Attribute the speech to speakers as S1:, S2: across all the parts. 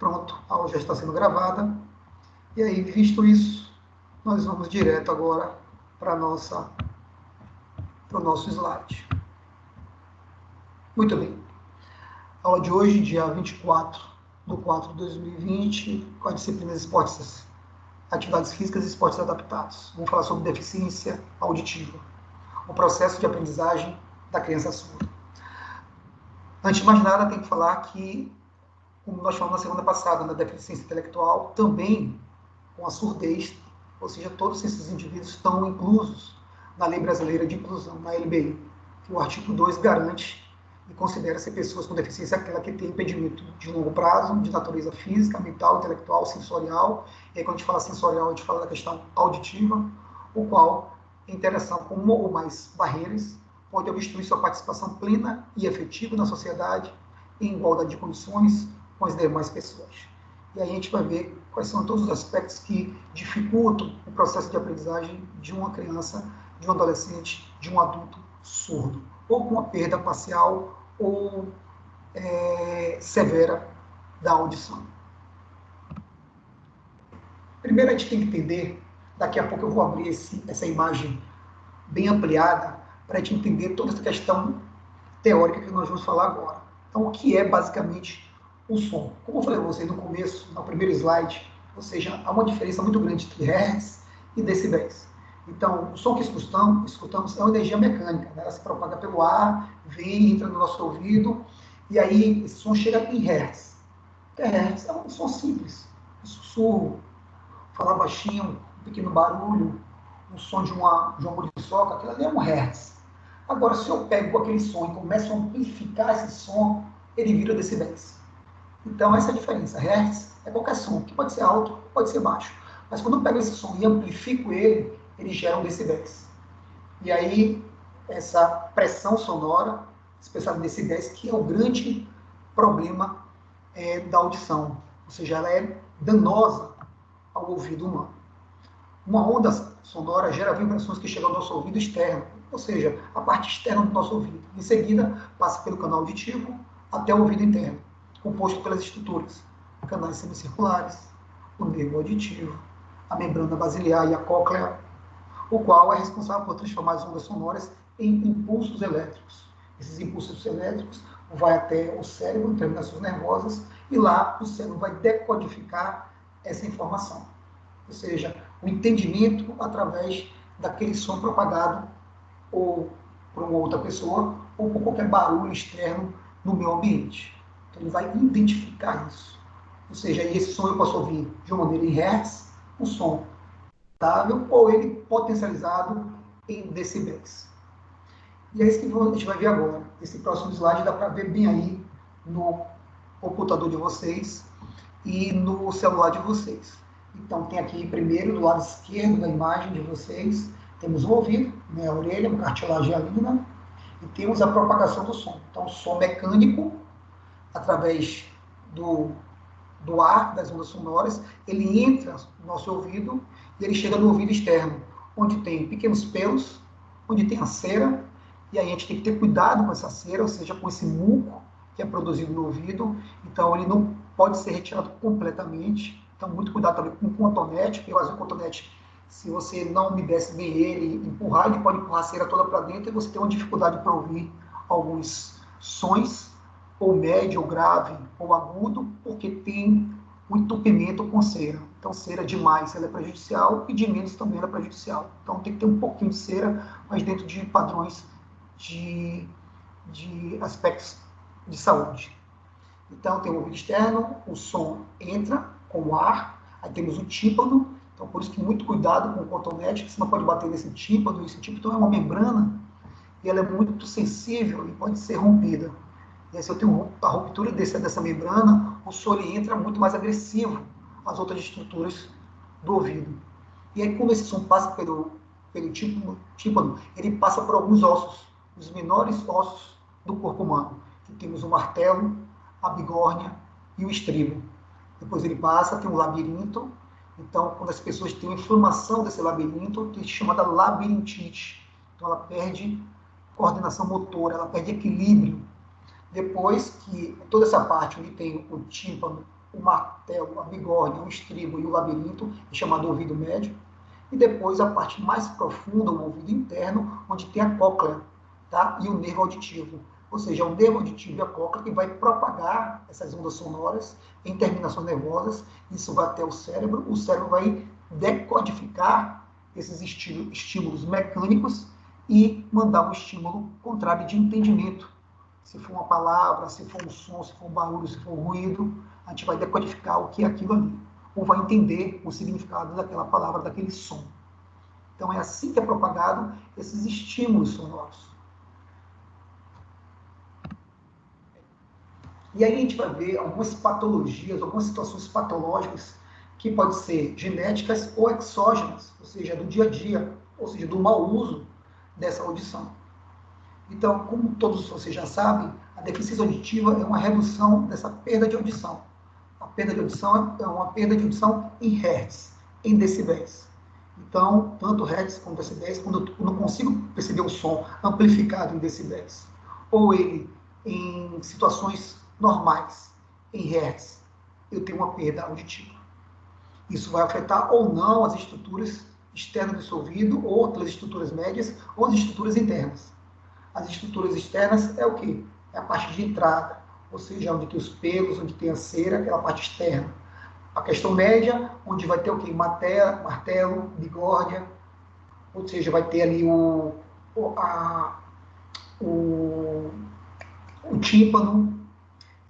S1: Pronto, a aula já está sendo gravada. E aí, visto isso, nós vamos direto agora para o nosso slide. Muito bem. A aula de hoje, dia 24/4/2020, com a disciplina de esportes, atividades físicas e esportes adaptados. Vamos falar sobre deficiência auditiva, o processo de aprendizagem da criança surda. Antes de mais nada, tem que falar que, como nós falamos na semana passada, na deficiência intelectual, também com a surdez, ou seja, todos esses indivíduos estão inclusos na Lei Brasileira de Inclusão, na LBI, que o artigo 2 garante e considera ser pessoas com deficiência aquela que tem impedimento de longo prazo, de natureza física, mental, intelectual, sensorial. E aí, quando a gente fala sensorial, a gente fala da questão auditiva, o qual, em interação com uma ou mais barreiras, pode obstruir sua participação plena e efetiva na sociedade, em igualdade de condições com as demais pessoas. E aí a gente vai ver quais são todos os aspectos que dificultam o processo de aprendizagem de uma criança, de um adolescente, de um adulto surdo, ou com uma perda parcial ou severa da audição. Primeiro a gente tem que entender, daqui a pouco eu vou abrir essa imagem bem ampliada, para a gente entender toda essa questão teórica que nós vamos falar agora. Então, o que é basicamente o som? Como eu falei para vocês no começo, no primeiro slide, ou seja, há uma diferença muito grande entre hertz e decibéis. Então, o som que escutamos é uma energia mecânica, né? Ela se propaga pelo ar, vem, entra no nosso ouvido, e aí esse som chega em hertz. O que é hertz? É um som simples, um sussurro, falar baixinho, um pequeno barulho, um som de uma muriçoca, aquilo ali é um hertz. Agora, se eu pego aquele som e começo a amplificar esse som, ele vira decibéis. Então, essa é a diferença. Hertz é qualquer som, que pode ser alto, pode ser baixo. Mas quando eu pego esse som e amplifico ele, ele gera um decibéis. E aí, essa pressão sonora, expressada em decibéis, que é o grande problema da audição. Ou seja, ela é danosa ao ouvido humano. Uma onda sonora gera vibrações que chegam ao nosso ouvido externo, ou seja, a parte externa do nosso ouvido. Em seguida, passa pelo canal auditivo até o ouvido interno, composto pelas estruturas, canais semicirculares, o nervo auditivo, a membrana basilar e a cóclea, o qual é responsável por transformar as ondas sonoras em impulsos elétricos. Esses impulsos elétricos vão até o cérebro, em terminações nervosas, e lá o cérebro vai decodificar essa informação. Ou seja, o entendimento através daquele som propagado ou por uma outra pessoa ou por qualquer barulho externo no meu ambiente. Então, ele vai identificar isso. Ou seja, esse som eu posso ouvir de uma maneira em hertz, um som estável, ou ele potencializado em decibéis. E é isso que a gente vai ver agora. Esse próximo slide dá para ver bem aí no computador de vocês e no celular de vocês. Então, tem aqui primeiro, do lado esquerdo da imagem de vocês, temos o ouvido, né, a orelha, uma cartilagem hialina, e temos a propagação do som. Então, o som mecânico, através do ar, das ondas sonoras, ele entra no nosso ouvido e ele chega no ouvido externo, onde tem pequenos pelos, onde tem a cera, e aí a gente tem que ter cuidado com essa cera, ou seja, com esse muco que é produzido no ouvido. Então, ele não pode ser retirado completamente. Então, muito cuidado também com o cotonete, porque às vezes o cotonete, se você não umedece bem ele, empurrar, ele pode empurrar a cera toda para dentro e você tem uma dificuldade para ouvir alguns sons, ou médio, ou grave, ou agudo, porque tem um entupimento com cera. Então, cera demais ela é prejudicial e de menos também ela é prejudicial. Então, tem que ter um pouquinho de cera, mas dentro de padrões de aspectos de saúde. Então, tem o ouvido externo, o som entra com o ar, aí temos o tímpano, então por isso que muito cuidado com o cotonete, que você não pode bater nesse tímpano, esse tímpano é uma membrana, e ela é muito sensível e pode ser rompida. E aí, se eu tenho a ruptura dessa membrana, o som ele entra muito mais agressivo às outras estruturas do ouvido. E aí, como esse som passa pelo tímpano, ele passa por alguns ossos, os menores ossos do corpo humano. Que temos o martelo, a bigórnia e o estribo. Depois ele passa, tem um labirinto. Então, quando as pessoas têm uma inflamação desse labirinto, que é chamada labirintite. Então, ela perde coordenação motora, ela perde equilíbrio. Depois que toda essa parte onde tem o tímpano o martelo, a bigorna, o estribo e o labirinto, é chamado ouvido médio. E depois a parte mais profunda, o ouvido interno, onde tem a cóclea, tá? E o nervo auditivo. Ou seja, o nervo auditivo e a cóclea que vai propagar essas ondas sonoras em terminações nervosas. Isso vai até o cérebro vai decodificar esses estímulos mecânicos e mandar um estímulo contrário de entendimento. Se for uma palavra, se for um som, se for um barulho, se for um ruído, a gente vai decodificar o que é aquilo ali, ou vai entender o significado daquela palavra, daquele som. Então é assim que é propagado esses estímulos sonoros. E aí a gente vai ver algumas patologias, algumas situações patológicas que podem ser genéticas ou exógenas, ou seja, do dia a dia, ou seja, do mau uso dessa audição. Então, como todos vocês já sabem, a deficiência auditiva é uma redução dessa perda de audição. A perda de audição é uma perda de audição em hertz, em decibéis. Então, tanto hertz como decibéis, quando eu não consigo perceber o som amplificado em decibéis, ou ele em situações normais, em hertz, eu tenho uma perda auditiva. Isso vai afetar ou não as estruturas externas do seu ouvido, ou outras estruturas médias, ou as estruturas internas. As estruturas externas é o quê? É a parte de entrada, ou seja, onde tem os pelos, onde tem a cera, aquela parte externa. A questão média, onde vai ter o quê? Martelo, bigórnia, ou seja, vai ter ali o tímpano.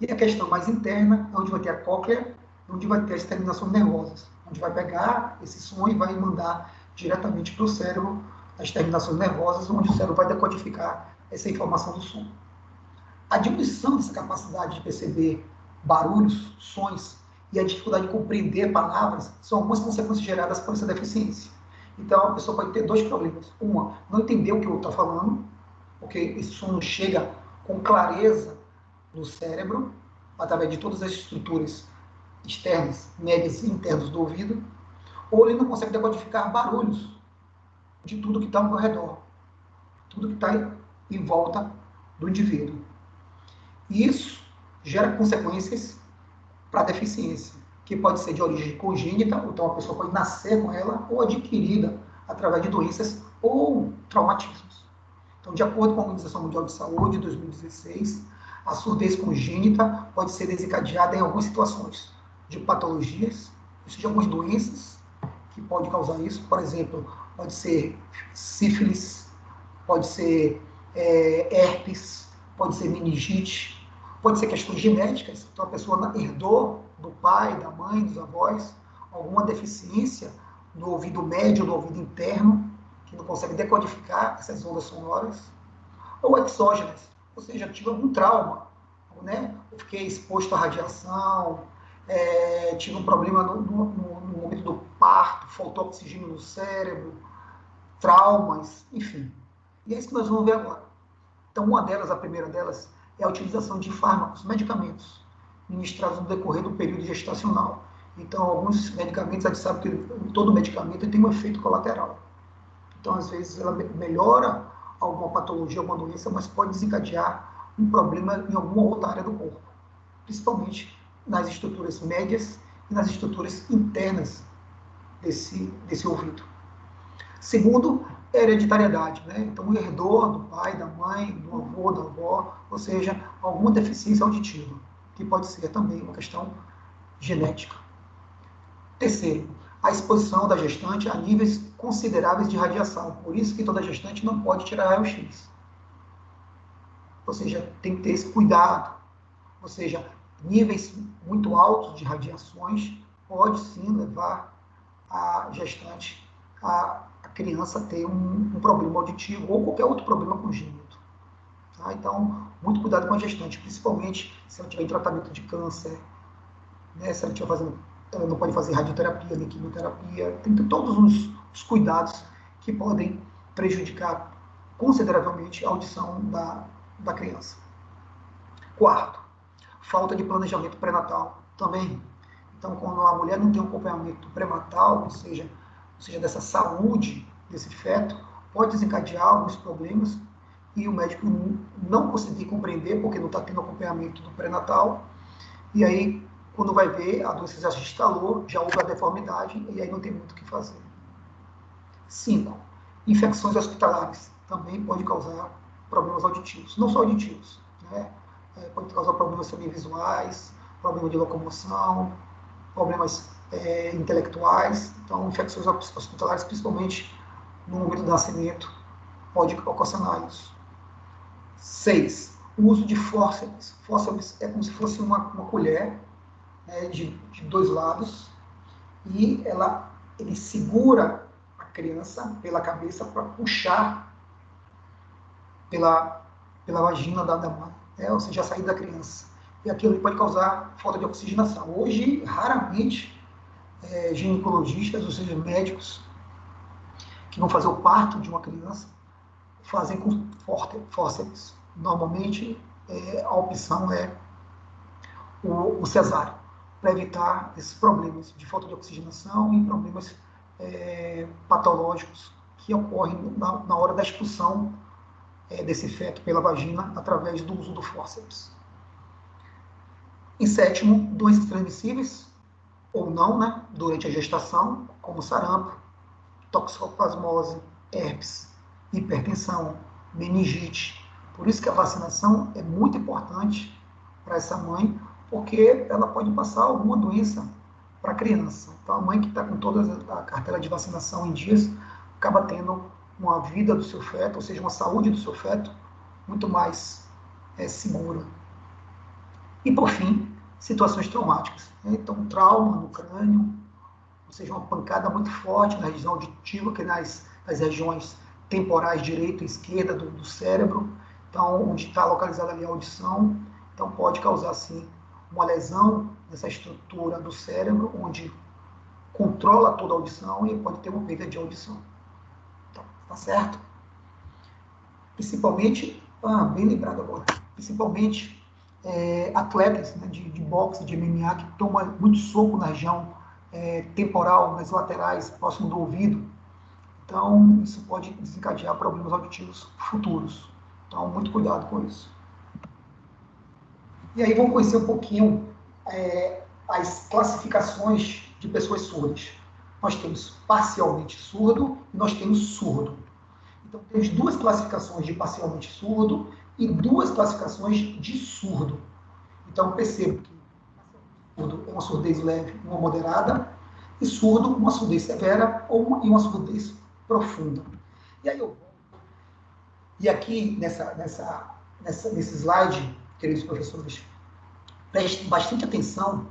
S1: E a questão mais interna, onde vai ter a cóclea, onde vai ter as terminações nervosas, onde vai pegar esse som e vai mandar diretamente para o cérebro as terminações nervosas, onde o cérebro vai decodificar essa informação do som. A diminuição dessa capacidade de perceber barulhos, sons e a dificuldade de compreender palavras são algumas consequências geradas por essa deficiência. Então, a pessoa pode ter dois problemas. Uma, não entender o que o outro está falando, porque esse som não chega com clareza no cérebro, através de todas as estruturas externas, médias e internas do ouvido, ou ele não consegue decodificar barulhos de tudo que está ao redor, tudo que está em volta do indivíduo. E isso gera consequências para a deficiência, que pode ser de origem congênita, então a pessoa pode nascer com ela, ou adquirida através de doenças ou traumatismos. Então, de acordo com a Organização Mundial de Saúde, de 2016, a surdez congênita pode ser desencadeada em algumas situações de patologias, ou seja, algumas doenças que podem causar isso. Por exemplo, pode ser sífilis, pode ser herpes, pode ser meningite, pode ser questões genéticas. Então, a pessoa herdou do pai, da mãe, dos avós, alguma deficiência do ouvido médio, do ouvido interno, que não consegue decodificar essas ondas sonoras, ou exógenas, ou seja, tive algum trauma, né? Eu fiquei exposto à radiação, tive um problema no momento do parto, faltou oxigênio no cérebro, traumas, enfim. E é isso que nós vamos ver agora. Então, uma delas, a primeira delas, é a utilização de fármacos, medicamentos, ministrados no decorrer do período gestacional. Então, alguns medicamentos, a gente sabe que todo medicamento tem um efeito colateral. Então, às vezes, ela melhora alguma patologia, alguma doença, mas pode desencadear um problema em alguma outra área do corpo, principalmente nas estruturas médias e nas estruturas internas desse ouvido. Segundo, hereditariedade, né? Então, herdou do pai, da mãe, do avô, da avó, ou seja, alguma deficiência auditiva, que pode ser também uma questão genética. Terceiro, a exposição da gestante a níveis consideráveis de radiação. Por isso que toda gestante não pode tirar raio-x. Ou seja, tem que ter esse cuidado. Ou seja, níveis muito altos de radiações pode sim levar a gestante, a criança a ter um problema auditivo ou qualquer outro problema congênito. Tá? Então, muito cuidado com a gestante, principalmente se ela tiver em tratamento de câncer, né? Se ela estiver fazendo, ela não pode fazer radioterapia nem quimioterapia, tem todos os cuidados que podem prejudicar consideravelmente a audição da criança. Quarto, falta de planejamento pré-natal também. Então, quando a mulher não tem um acompanhamento pré-natal, ou seja, dessa saúde desse feto, pode desencadear alguns problemas e o médico não conseguir compreender porque não está tendo acompanhamento do pré-natal, e aí Quando vai ver, a doença já se instalou, já houve a deformidade, e aí não tem muito o que fazer. 5. Infecções hospitalares. Também pode causar problemas auditivos. Não só auditivos, né? Pode causar problemas também visuais, problema de locomoção, problemas intelectuais. Então, infecções hospitalares, principalmente no momento do nascimento, pode ocasionar isso. 6. O uso de fórceps. Fórceps é como se fosse uma colher, né, de dois lados, e ele segura a criança pela cabeça para puxar pela vagina da mãe, né, ou seja, a saída da criança. E aquilo pode causar falta de oxigenação. Hoje, raramente, ginecologistas, ou seja, médicos, que vão fazer o parto de uma criança, fazem com fórceps. Normalmente, a opção é o cesáreo, para evitar esses problemas de falta de oxigenação e problemas patológicos que ocorrem na hora da expulsão desse feto pela vagina através do uso do fórceps. Em sétimo, doenças transmissíveis ou não, né, durante a gestação, como sarampo, toxoplasmose, herpes, hipertensão, meningite. Por isso que a vacinação é muito importante para essa mãe, porque ela pode passar alguma doença para a criança. Então, a mãe que está com toda a cartela de vacinação em dias, acaba tendo uma vida do seu feto, ou seja, uma saúde do seu feto muito mais segura. E, por fim, situações traumáticas. Então, trauma no crânio, ou seja, uma pancada muito forte na região auditiva, que é nas regiões temporais direita e esquerda do cérebro, então, onde está localizada ali a audição. Então, pode causar, sim, uma lesão nessa estrutura do cérebro, onde controla toda a audição e pode ter uma perda de audição. Então, tá certo? Principalmente, bem lembrado agora, principalmente atletas, né, de boxe, de MMA, que tomam muito soco na região temporal, nas laterais, próximo do ouvido. Então, isso pode desencadear problemas auditivos futuros. Então, muito cuidado com isso. E aí, vamos conhecer um pouquinho as classificações de pessoas surdas. Nós temos parcialmente surdo e nós temos surdo. Então, temos duas classificações de parcialmente surdo e duas classificações de surdo. Então, percebo que surdo é uma surdez leve, uma moderada, e surdo, uma surdez severa e uma surdez profunda. E aí e aqui, nesse slide, queridos professores, prestem bastante atenção,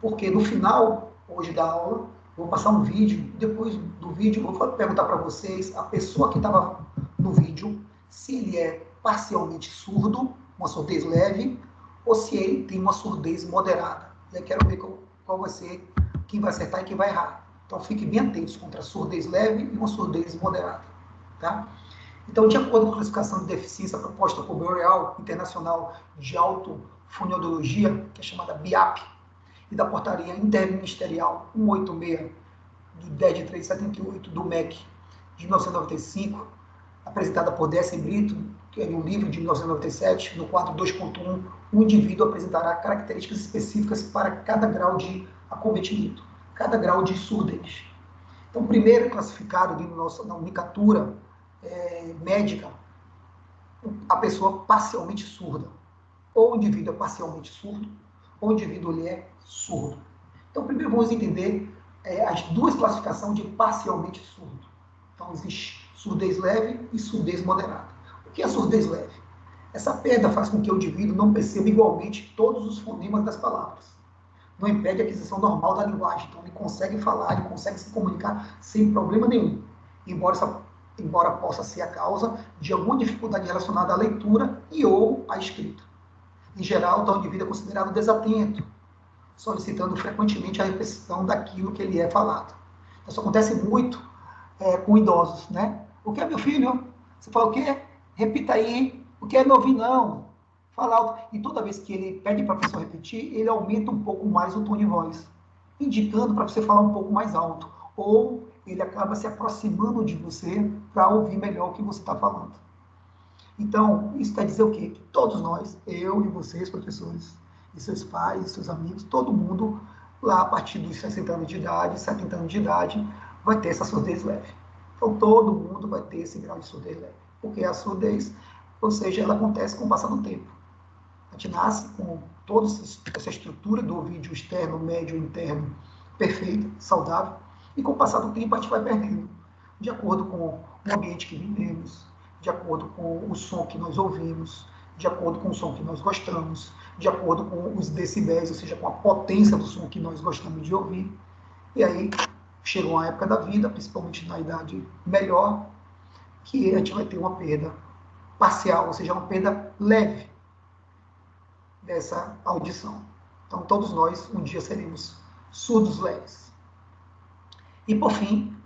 S1: porque no final, hoje da aula, eu vou passar um vídeo, depois do vídeo eu vou perguntar para vocês, a pessoa que estava no vídeo, se ele é parcialmente surdo, uma surdez leve, ou se ele tem uma surdez moderada. E aí quero ver qual vai ser, quem vai acertar e quem vai errar. Então fiquem bem atentos contra a surdez leve e uma surdez moderada. Tá? Então, de acordo com a classificação de deficiência proposta por Boreal Internacional de Autofonoaudiologia, que é chamada BIAP, e da portaria interministerial 186, de 10 de 3 de 78, do MEC, de 1995, apresentada por D.S. Brito, que é no livro de 1997, no quadro 2.1, o indivíduo apresentará características específicas para cada grau de acometimento, cada grau de surdez. Então, primeiro classificado na nomenclatura médica, a pessoa parcialmente surda. Ou o indivíduo é parcialmente surdo, ou o indivíduo ele é surdo. Então, primeiro vamos entender as duas classificações de parcialmente surdo. Então, existe surdez leve e surdez moderada. O que é surdez leve? Essa perda faz com que o indivíduo não perceba igualmente todos os fonemas das palavras. Não impede a aquisição normal da linguagem. Então, ele consegue falar, ele consegue se comunicar sem problema nenhum. Embora possa ser a causa de alguma dificuldade relacionada à leitura e ou à escrita. Em geral, o indivíduo é considerado desatento, solicitando frequentemente a repetição daquilo que ele é falado. Isso acontece muito com idosos, né? O que é, meu filho? Você fala o quê? Repita aí. O que é, meu ouvido? Não. Fala alto. E toda vez que ele pede para a pessoa repetir, ele aumenta um pouco mais o tom de voz, indicando para você falar um pouco mais alto. Ou ele acaba se aproximando de você para ouvir melhor o que você está falando. Então, isso quer dizer o quê? Que todos nós, eu e vocês, professores, de seus pais, de seus amigos, todo mundo lá a partir dos 60 anos de idade, 70 anos de idade, vai ter essa surdez leve. Então todo mundo vai ter esse grau de surdez leve, porque a surdez, ou seja, ela acontece com o passar do tempo. A gente nasce com toda essa estrutura do ouvido externo, médio, interno, perfeita, saudável, e com o passar do tempo a gente vai perdendo, de acordo com o ambiente que vivemos, de acordo com o som que nós ouvimos, de acordo com o som que nós gostamos, de acordo com os decibéis, ou seja, com a potência do som que nós gostamos de ouvir. E aí chega uma época da vida, principalmente na idade melhor, que a gente vai ter uma perda parcial, ou seja, uma perda leve dessa audição. Então, todos nós, um dia, seremos surdos leves. E, por fim,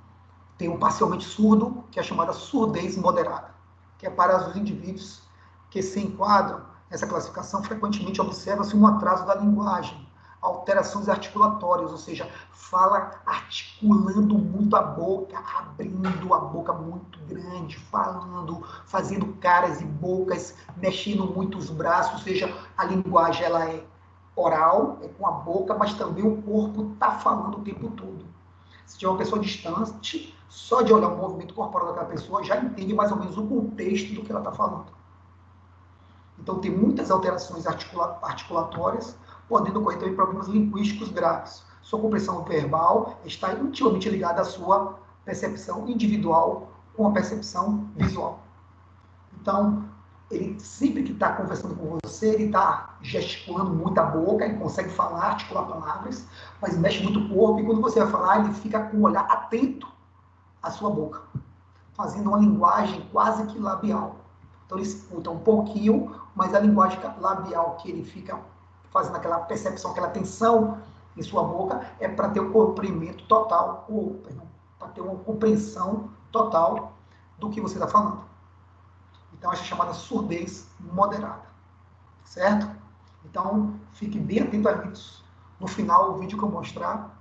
S1: tem um parcialmente surdo, que é a chamada surdez moderada, que é para os indivíduos que se enquadram nessa classificação. Frequentemente observa-se um atraso da linguagem, alterações articulatórias, ou seja, fala articulando muito a boca, abrindo a boca muito grande, falando, fazendo caras e bocas, mexendo muito os braços, ou seja, a linguagem ela é oral, é com a boca, mas também o corpo está falando o tempo todo. Se tiver uma pessoa distante, só de olhar o movimento corporal daquela pessoa, já entende mais ou menos o contexto do que ela está falando. Então, tem muitas alterações articulatórias, podendo ocorrer também problemas linguísticos graves. Sua compreensão verbal está intimamente ligada à sua percepção individual com a percepção visual. Então, ele sempre que está conversando com você, ele está gesticulando muito a boca, ele consegue falar, articular palavras, mas mexe muito o corpo, e quando você vai falar, ele fica com o olhar atento à sua boca, fazendo uma linguagem quase que labial. Então ele escuta um pouquinho, mas a linguagem labial que ele fica fazendo aquela percepção, aquela tensão em sua boca, é para ter um comprimento total, ou para ter uma compreensão total do que você está falando. Então, essa é chamada surdez moderada, certo? Então, fique bem atento a isso. No final, o vídeo que eu mostrar,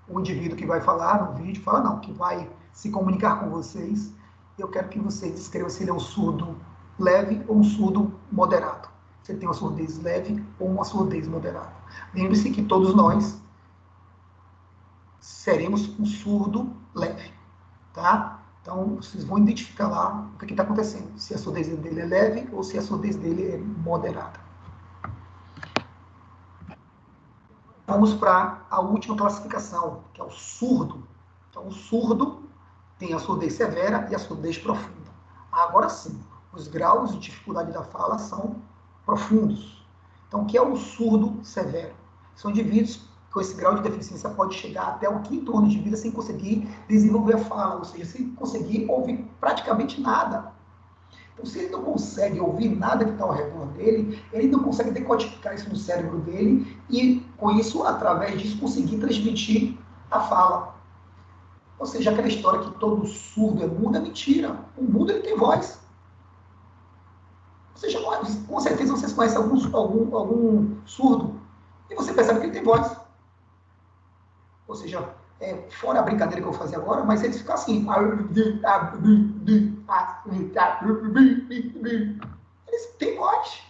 S1: o indivíduo que vai falar no vídeo, que vai se comunicar com vocês, eu quero que vocês descrevam se ele é um surdo leve ou um surdo moderado. Você tem uma surdez leve ou uma surdez moderada. Lembre-se que todos nós seremos um surdo leve, tá? Então, vocês vão identificar lá o que está acontecendo, se a surdez dele é leve ou se a surdez dele é moderada. Vamos para a última classificação, que é o surdo. Então, o surdo tem a surdez severa e a surdez profunda. Agora sim, os graus de dificuldade da fala são profundos. Então, o que é o surdo severo? São indivíduos com esse grau de deficiência pode chegar até o 5º ano de vida sem conseguir desenvolver a fala, ou seja, sem conseguir ouvir praticamente nada. Então, se ele não consegue ouvir nada que está ao redor dele, ele não consegue decodificar isso no cérebro dele e, com isso, através disso, conseguir transmitir a fala. Ou seja, aquela história que todo surdo é mudo é mentira. O mudo ele tem voz. Ou seja, com certeza vocês conhecem algum surdo e você percebe que ele tem voz. Ou seja, fora a brincadeira que eu vou fazer agora, mas eles ficam assim. Eles têm voz.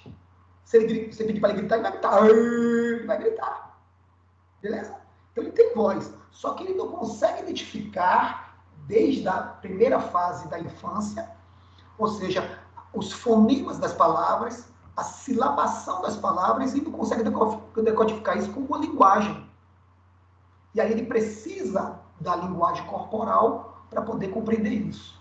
S1: Se você pedir para ele gritar, ele vai gritar. Ele vai gritar. Beleza? Então ele tem voz. Só que ele não consegue identificar desde a primeira fase da infância, ou seja, os fonemas das palavras, a silabação das palavras, e não consegue decodificar isso como uma linguagem. E aí ele precisa da linguagem corporal para poder compreender isso.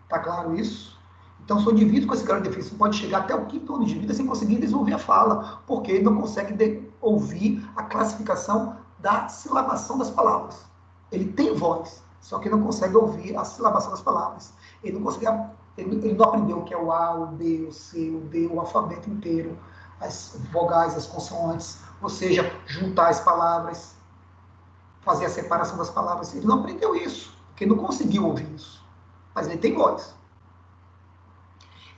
S1: Tá claro isso? Então, se o indivíduo com esse grau de deficiência pode chegar até o 5º ano de vida sem conseguir desenvolver a fala, porque ele não consegue ouvir a classificação da silabação das palavras. Ele tem voz, só que não consegue ouvir a silabação das palavras. Ele não aprendeu o que é o A, o B, o C, o D, o alfabeto inteiro, as vogais, as consoantes, ou seja, juntar as palavras, fazer a separação das palavras. Ele não aprendeu isso, porque não conseguiu ouvir isso. Mas ele tem voz.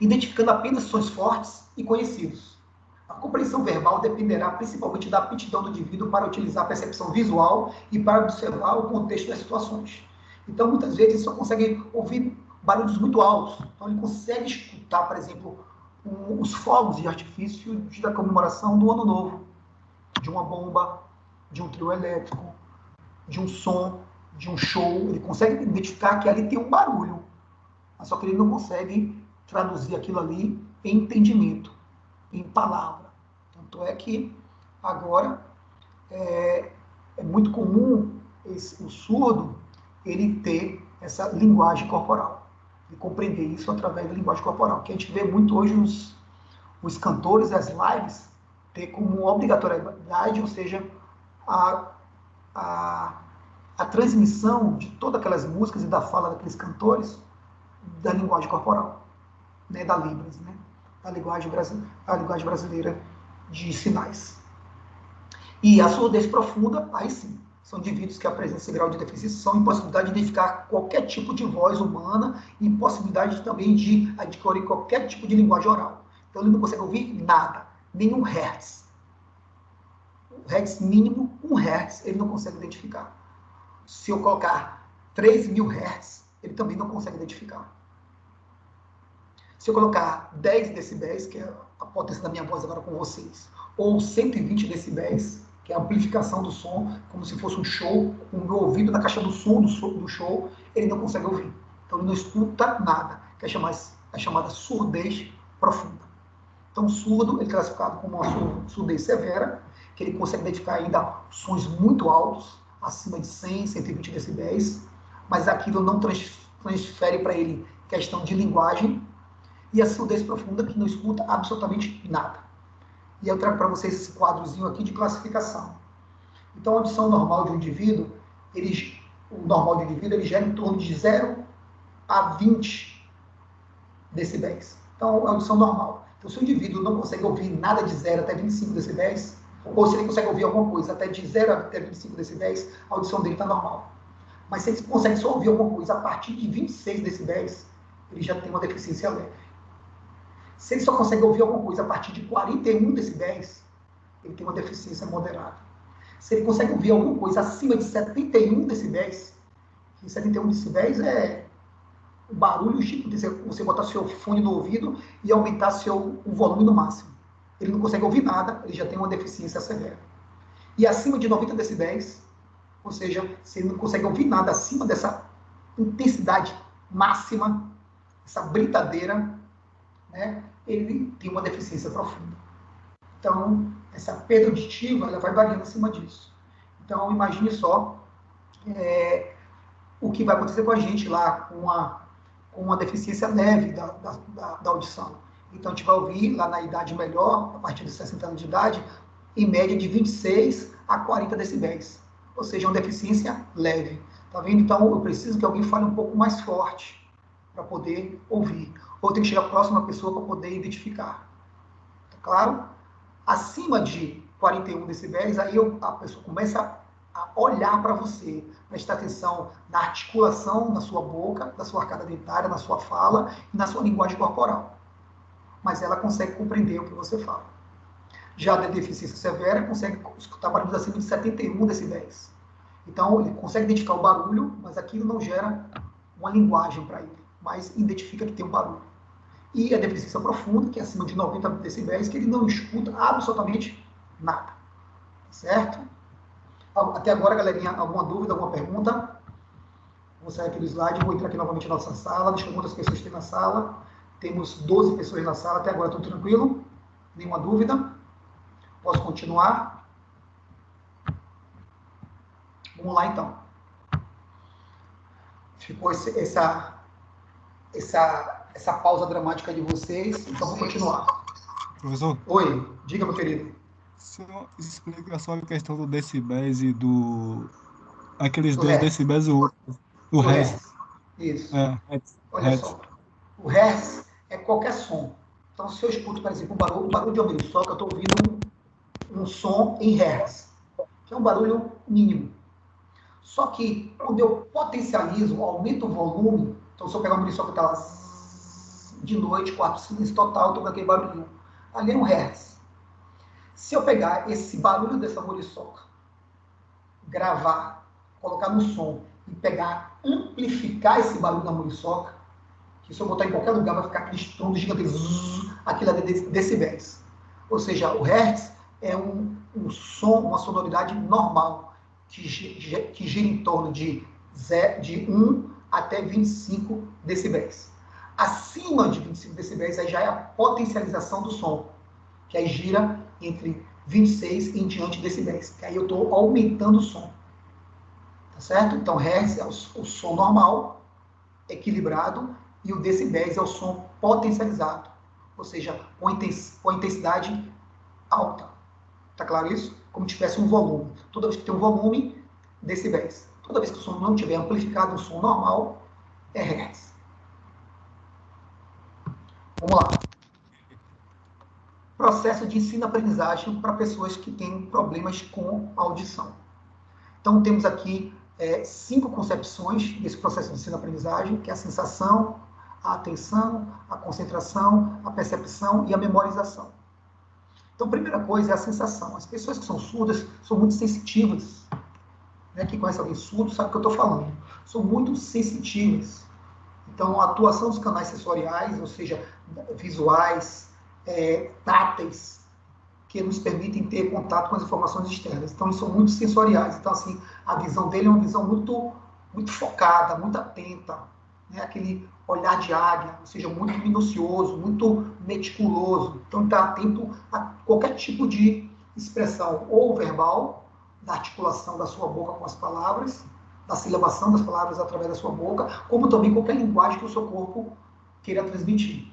S1: Identificando apenas sons fortes e conhecidos. A compreensão verbal dependerá principalmente da aptidão do indivíduo para utilizar a percepção visual e para observar o contexto das situações. Então, muitas vezes, ele só consegue ouvir barulhos muito altos. Então, ele consegue escutar, por exemplo, os fogos de artifício da comemoração do Ano Novo, de uma bomba, de um trio elétrico, de um som, de um show. Ele consegue identificar que ali tem um barulho, mas só que ele não consegue traduzir aquilo ali em entendimento, em palavra. Tanto é que agora é muito comum o surdo ele ter essa linguagem corporal, e compreender isso através da linguagem corporal, que a gente vê muito hoje os cantores, as lives, ter como obrigatoriedade, ou seja, a, a, a transmissão de todas aquelas músicas e da fala daqueles cantores da linguagem corporal, né, da Libras, né, a linguagem brasileira de sinais. E a surdez profunda, aí sim, são indivíduos que apresentam esse grau de deficiência, são impossibilidade de identificar qualquer tipo de voz humana e impossibilidade também de adquirir qualquer tipo de linguagem oral. Então ele não consegue ouvir nada, nenhum hertz. O hertz mínimo, 1 hertz, ele não consegue identificar. Se eu colocar 3.000 hertz, ele também não consegue identificar. Se eu colocar 10 decibéis, que é a potência da minha voz agora com vocês, ou 120 decibéis, que é a amplificação do som, como se fosse um show, o meu ouvido na caixa do som do show, ele não consegue ouvir. Então ele não escuta nada, que é a chamada surdez profunda. Então o surdo ele é classificado como uma surdez severa, que ele consegue identificar ainda sons muito altos, acima de 100, 120 decibéis, mas aquilo não transfere para ele questão de linguagem, e a surdez profunda que não escuta absolutamente nada. E eu trago para vocês esse quadrozinho aqui de classificação. Então, a audição normal de um indivíduo, o normal de um indivíduo, ele gera em torno de 0 a 20 decibéis. Então, a audição normal. Então, se o indivíduo não consegue ouvir nada de 0 até 25 decibéis, ou se ele consegue ouvir alguma coisa até de 0 até 25 decibéis, a audição dele está normal. Mas se ele consegue só ouvir alguma coisa a partir de 26 decibéis, ele já tem uma deficiência leve. Se ele só consegue ouvir alguma coisa a partir de 41 decibéis, ele tem uma deficiência moderada. Se ele consegue ouvir alguma coisa acima de 71 decibéis, e 71 decibéis é o barulho tipo de você botar seu fone no ouvido e aumentar o volume no máximo. Ele não consegue ouvir nada, ele já tem uma deficiência severa. E acima de 90 decibéis, ou seja, se ele não consegue ouvir nada acima dessa intensidade máxima, essa britadeira, né, ele tem uma deficiência profunda. Então, essa perda auditiva ela vai variando acima disso. Então, imagine só o que vai acontecer com a gente lá com uma deficiência leve da audição. Então, a gente vai ouvir lá na idade melhor, a partir de 60 anos de idade, em média de 26 a 40 decibéis. Ou seja, uma deficiência leve. Tá vendo? Então, eu preciso que alguém fale um pouco mais forte para poder ouvir. Ou tem que chegar próximo da pessoa para poder identificar. Tá claro? Acima de 41 decibéis, aí a pessoa começa a olhar para você, prestar atenção na articulação da sua boca, da sua arcada dentária, na sua fala e na sua linguagem corporal. Mas ela consegue compreender o que você fala. Já a deficiência severa consegue escutar barulhos acima de 71 decibéis. Então, ele consegue identificar o barulho, mas aquilo não gera uma linguagem para ele, mas identifica que tem um barulho. E a deficiência profunda, que é acima de 90 decibéis, que ele não escuta absolutamente nada. Certo? Até agora, galerinha, alguma dúvida, alguma pergunta? Vou sair aqui do slide, vou entrar aqui novamente na nossa sala, deixa eu ver quantas pessoas tem na sala. Temos 12 pessoas na sala, até agora tudo tranquilo? Nenhuma dúvida? Posso continuar? Vamos lá, então. Ficou essa pausa dramática de vocês, então vou continuar.
S2: Professor?
S1: Oi, diga, meu querido.
S2: Você explica só a questão do decibéis e aqueles
S1: Do
S2: 2
S1: hertz.
S2: decibéis o
S1: Do
S2: resto.
S1: hertz. Isso.
S2: Hertz,
S1: Olha
S2: hertz.
S1: só. O hertz é qualquer som. Então, se eu escuto, por exemplo, um barulho de ouvido só, que eu estou ouvindo um som em hertz, que é um barulho mínimo. Só que, quando eu potencializo, aumento o volume, então, se eu pegar uma muriçoca que está lá de noite, 4 silêncio total, estou com aquele barulhinho. Ali é um hertz. Se eu pegar esse barulho dessa muriçoca, gravar, colocar no som e pegar, amplificar esse barulho da muriçoca, que se eu botar em qualquer lugar vai ficar aquele estrondo gigantesco, aquilo é de decibéis. Ou seja, o hertz é um som, uma sonoridade normal, que gira em torno de 1 até 25 decibéis. Acima de 25 decibéis, aí já é a potencialização do som, que aí gira entre 26 em diante decibéis, que aí eu estou aumentando o som. Tá certo? Então, hertz é o som normal, equilibrado, e o decibéis é o som potencializado, ou seja, com a intensidade alta. Tá claro isso? Como se tivesse um volume. Toda vez que tem um volume, decibéis. Toda vez que o som não tiver amplificado, um som normal, é hertz. Vamos lá. Processo de ensino-aprendizagem para pessoas que têm problemas com audição. Então, temos aqui 5 concepções desse processo de ensino-aprendizagem, que é a sensação, a atenção, a concentração, a percepção e a memorização. Então, a primeira coisa é a sensação. As pessoas que são surdas são muito sensitivas. Né? Quem conhece alguém surdo sabe o que eu estou falando. São muito sensitivas. Então, a atuação dos canais sensoriais, ou seja, visuais, táteis, que nos permitem ter contato com as informações externas. Então, eles são muito sensoriais. Então, assim, a visão dele é uma visão muito, muito focada, muito atenta, né? Aquele olhar de águia, ou seja, muito minucioso, muito meticuloso. Então, está atento a qualquer tipo de expressão, ou verbal, da articulação da sua boca com as palavras, da silabação das palavras através da sua boca, como também qualquer linguagem que o seu corpo queira transmitir.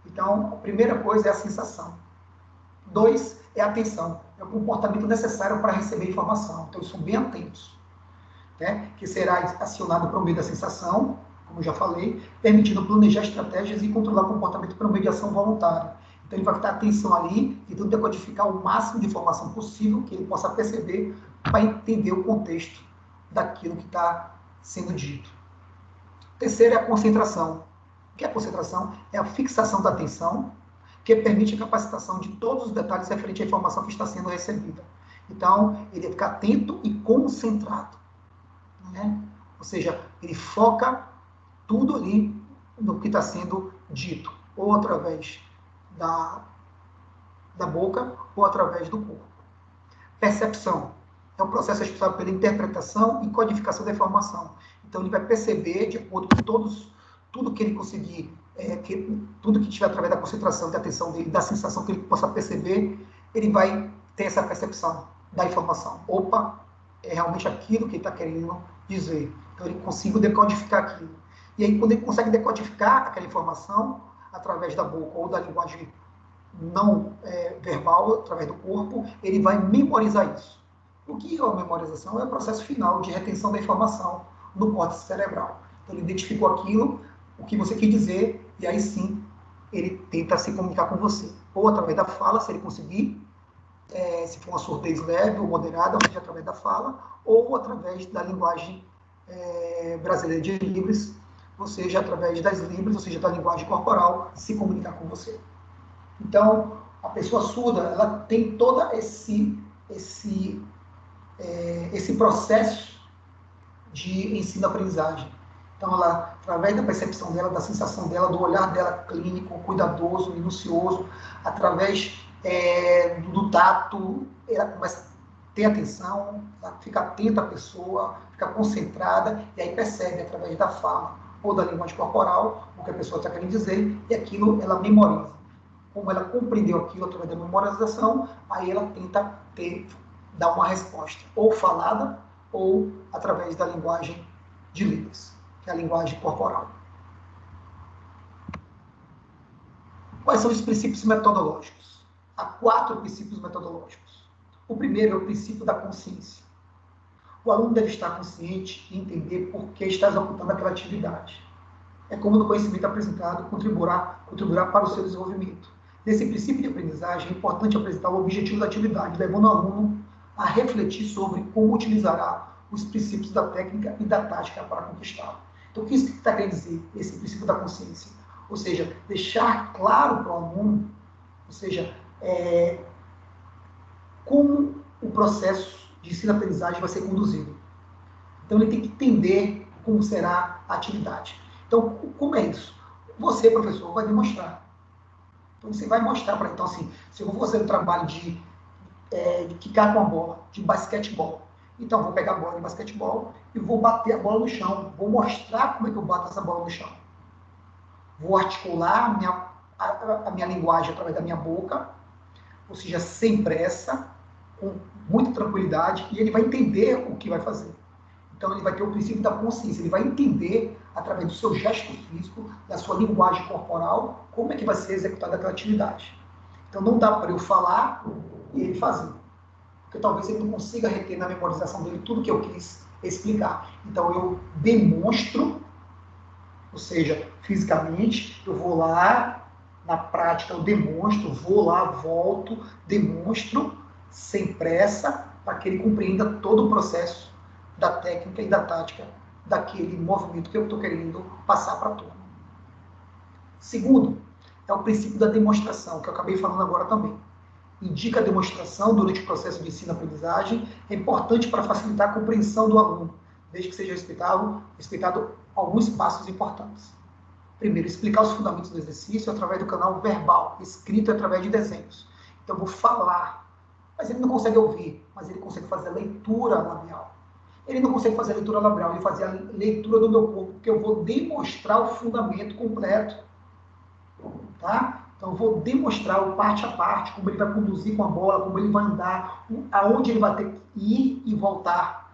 S1: Então, a primeira coisa é a sensação. 2 é a atenção, é o comportamento necessário para receber informação. Então, eles são bem atentos, né? Que será acionado por meio da sensação, como já falei, permitindo planejar estratégias e controlar o comportamento por meio de ação voluntária. Então, ele vai estar atenção ali, tentando decodificar o máximo de informação possível que ele possa perceber para entender o contexto daquilo que está sendo dito. Terceiro é a concentração. O que é a concentração? É a fixação da atenção, que permite a capacitação de todos os detalhes referente à informação que está sendo recebida. Então, ele fica atento e concentrado, né? Ou seja, ele foca tudo ali no que está sendo dito, ou através da boca, ou através do corpo. Percepção é um processo responsável pela interpretação e codificação da informação. Então, ele vai perceber, de acordo com tudo que ele conseguir, tudo que tiver através da concentração, da atenção dele, da sensação que ele possa perceber, ele vai ter essa percepção da informação. Opa, é realmente aquilo que ele está querendo dizer. Então, ele consegue decodificar aquilo. E aí, quando ele consegue decodificar aquela informação, através da boca ou da linguagem não verbal, através do corpo, ele vai memorizar isso. O que é a memorização? É o processo final de retenção da informação no córtex cerebral. Então, ele identificou aquilo, o que você quer dizer, e aí sim ele tenta se comunicar com você. Ou através da fala, se ele conseguir, se for uma surdez leve ou moderada, ou seja, através da fala, ou através da linguagem brasileira de Libras, ou seja, através das Libras, ou seja, da linguagem corporal, se comunicar com você. Então, a pessoa surda, ela tem todo esse processo de ensino-aprendizagem. Então, ela, através da percepção dela, da sensação dela, do olhar dela clínico, cuidadoso, minucioso, através do tato, ela começa a ter atenção, ela fica atenta à pessoa, fica concentrada, e aí percebe, através da fala ou da linguagem corporal, o que a pessoa está querendo dizer, e aquilo ela memoriza. Como ela compreendeu aquilo através da memorização, aí ela tenta dar uma resposta, ou falada, ou através da linguagem de Libras, que é a linguagem corporal. Quais são os princípios metodológicos? Há 4 princípios metodológicos. O primeiro é o princípio da consciência. O aluno deve estar consciente e entender por que está executando aquela atividade. É como no conhecimento apresentado contribuirá para o seu desenvolvimento. Nesse princípio de aprendizagem, é importante apresentar o objetivo da atividade, levando o aluno a refletir sobre como utilizará os princípios da técnica e da tática para conquistá-lo. Então, o que isso está querendo dizer, esse princípio da consciência? Ou seja, deixar claro para o aluno, ou seja, como o processo de ensino-aprendizagem vai ser conduzido. Então, ele tem que entender como será a atividade. Então, como é isso? você, professor, vai demonstrar. Então, você vai mostrar para ele. Então, assim, se eu vou fazer um trabalho de quicar com a bola, de basquetebol, então, eu vou pegar a bola de basquetebol e vou bater a bola no chão. Vou mostrar como é que eu bato essa bola no chão. Vou articular a minha linguagem através da minha boca, ou seja, sem pressa, com muita tranquilidade, e ele vai entender o que vai fazer. Então, ele vai ter o princípio da consciência, ele vai entender, através do seu gesto físico, da sua linguagem corporal, como é que vai ser executada aquela atividade. Então, não dá para eu falar e ele fazer. Porque talvez ele não consiga reter na memorização dele tudo que eu quis explicar. Então, eu demonstro, ou seja, fisicamente, eu vou lá, na prática eu demonstro, vou lá, volto, demonstro, sem pressa, para que ele compreenda todo o processo da técnica e da tática daquele movimento que eu estou querendo passar para a turma. Segundo, é o princípio da demonstração, que eu acabei falando agora também. Indica a demonstração durante o processo de ensino-aprendizagem, é importante para facilitar a compreensão do aluno, desde que seja respeitado alguns passos importantes. Primeiro, explicar os fundamentos do exercício através do canal verbal, escrito através de desenhos. Então, eu vou falar, mas ele não consegue ouvir, mas ele consegue fazer a leitura labial. Ele não consegue fazer a leitura labial, ele faz a leitura do meu corpo, porque eu vou demonstrar o fundamento completo. Tá? Então, eu vou demonstrar o parte a parte, como ele vai conduzir com a bola, como ele vai andar, aonde ele vai ter que ir e voltar.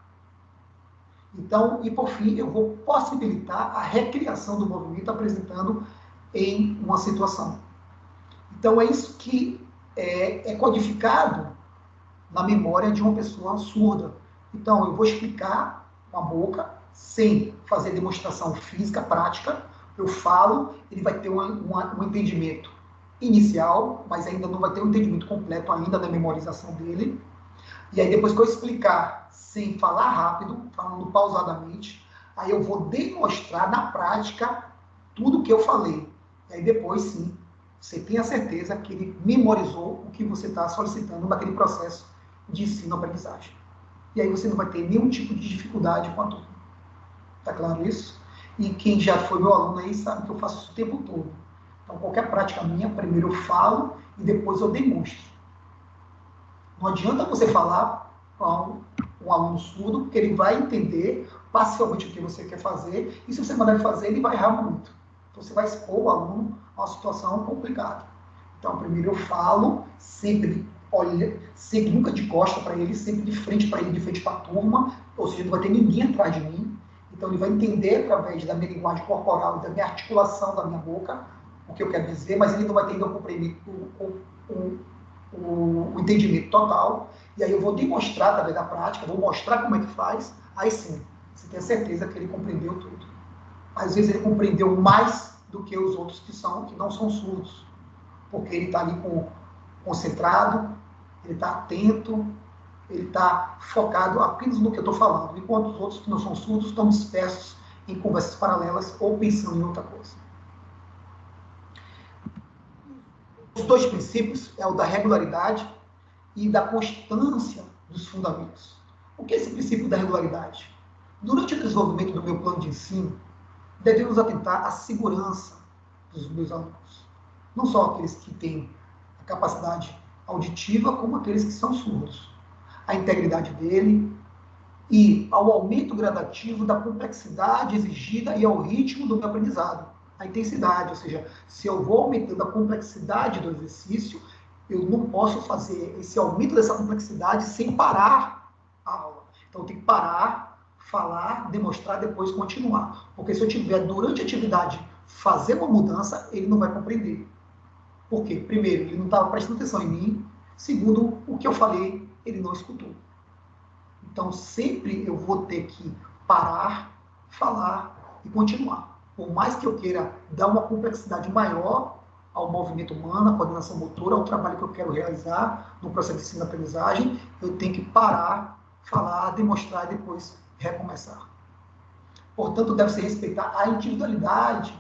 S1: Então, e por fim, eu vou possibilitar a recriação do movimento apresentando em uma situação. Então, é isso que é codificado na memória de uma pessoa surda. Então, eu vou explicar com a boca, sem fazer demonstração física, prática. Eu falo, ele vai ter um entendimento inicial, mas ainda não vai ter um entendimento completo ainda da memorização dele. E aí, depois que eu explicar, sem falar rápido, falando pausadamente, aí eu vou demonstrar na prática tudo que eu falei. E aí, depois, sim, você tem a certeza que ele memorizou o que você está solicitando naquele processo de ensino-aprendizagem. E aí você não vai ter nenhum tipo de dificuldade com a turma. Tá claro isso? E quem já foi meu aluno aí sabe que eu faço isso o tempo todo. Então, qualquer prática minha, primeiro eu falo e depois eu demonstro. Não adianta você falar para um aluno surdo, porque ele vai entender parcialmente o que você quer fazer, e se você mandar ele fazer, ele vai errar muito. Então, você vai expor o aluno a uma situação complicada. Então, primeiro eu falo, sempre nunca de costa para ele, sempre de frente para ele, de frente para a turma, ou seja, não vai ter ninguém atrás de mim. Então, ele vai entender através da minha linguagem corporal e da minha articulação da minha boca o que eu quero dizer, mas ele não vai ter o entendimento total, e aí eu vou demonstrar através da prática, vou mostrar como é que faz, aí sim, você tem a certeza que ele compreendeu tudo. Às vezes ele compreendeu mais do que os outros que não são surdos, porque ele está ali concentrado, ele está atento, ele está focado apenas no que eu estou falando, enquanto os outros que não são surdos estão dispersos em conversas paralelas ou pensando em outra coisa. Os dois princípios é o da regularidade e da constância dos fundamentos. O que é esse princípio da regularidade? Durante o desenvolvimento do meu plano de ensino, devemos atentar à segurança dos meus alunos. Não só aqueles que têm a capacidade auditiva, como aqueles que são surdos. A integridade dele e ao aumento gradativo da complexidade exigida e ao ritmo do meu aprendizado. A intensidade, ou seja, se eu vou aumentando a complexidade do exercício, eu não posso fazer esse aumento dessa complexidade sem parar a aula. Então, eu tenho que parar, falar, demonstrar, depois continuar. Porque se eu tiver, durante a atividade, fazer uma mudança, ele não vai compreender. Por quê? Primeiro, ele não estava prestando atenção em mim. Segundo, o que eu falei, ele não escutou. Então, sempre eu vou ter que parar, falar e continuar. Por mais que eu queira dar uma complexidade maior ao movimento humano, à coordenação motora, ao trabalho que eu quero realizar no processo de ensino-aprendizagem, eu tenho que parar, falar, demonstrar e depois recomeçar. Portanto, deve-se respeitar a individualidade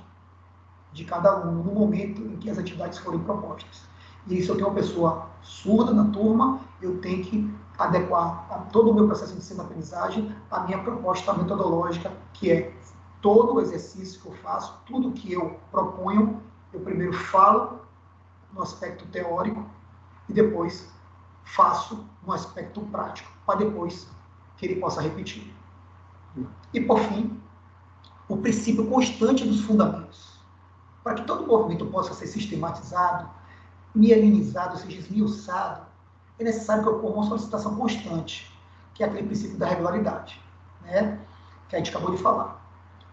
S1: de cada aluno no momento em que as atividades forem propostas. E se eu tenho uma pessoa surda na turma, eu tenho que adequar a todo o meu processo de ensino-aprendizagem à minha proposta metodológica, que é todo o exercício que eu faço, tudo que eu proponho, eu primeiro falo no aspecto teórico e depois faço no aspecto prático, para depois que ele possa repetir. E, por fim, o princípio constante dos fundamentos. Para que todo movimento possa ser sistematizado, mielinizado, ou seja, esmiuçado, é necessário que ocorra uma solicitação constante, que é aquele princípio da regularidade, né? Que a gente acabou de falar.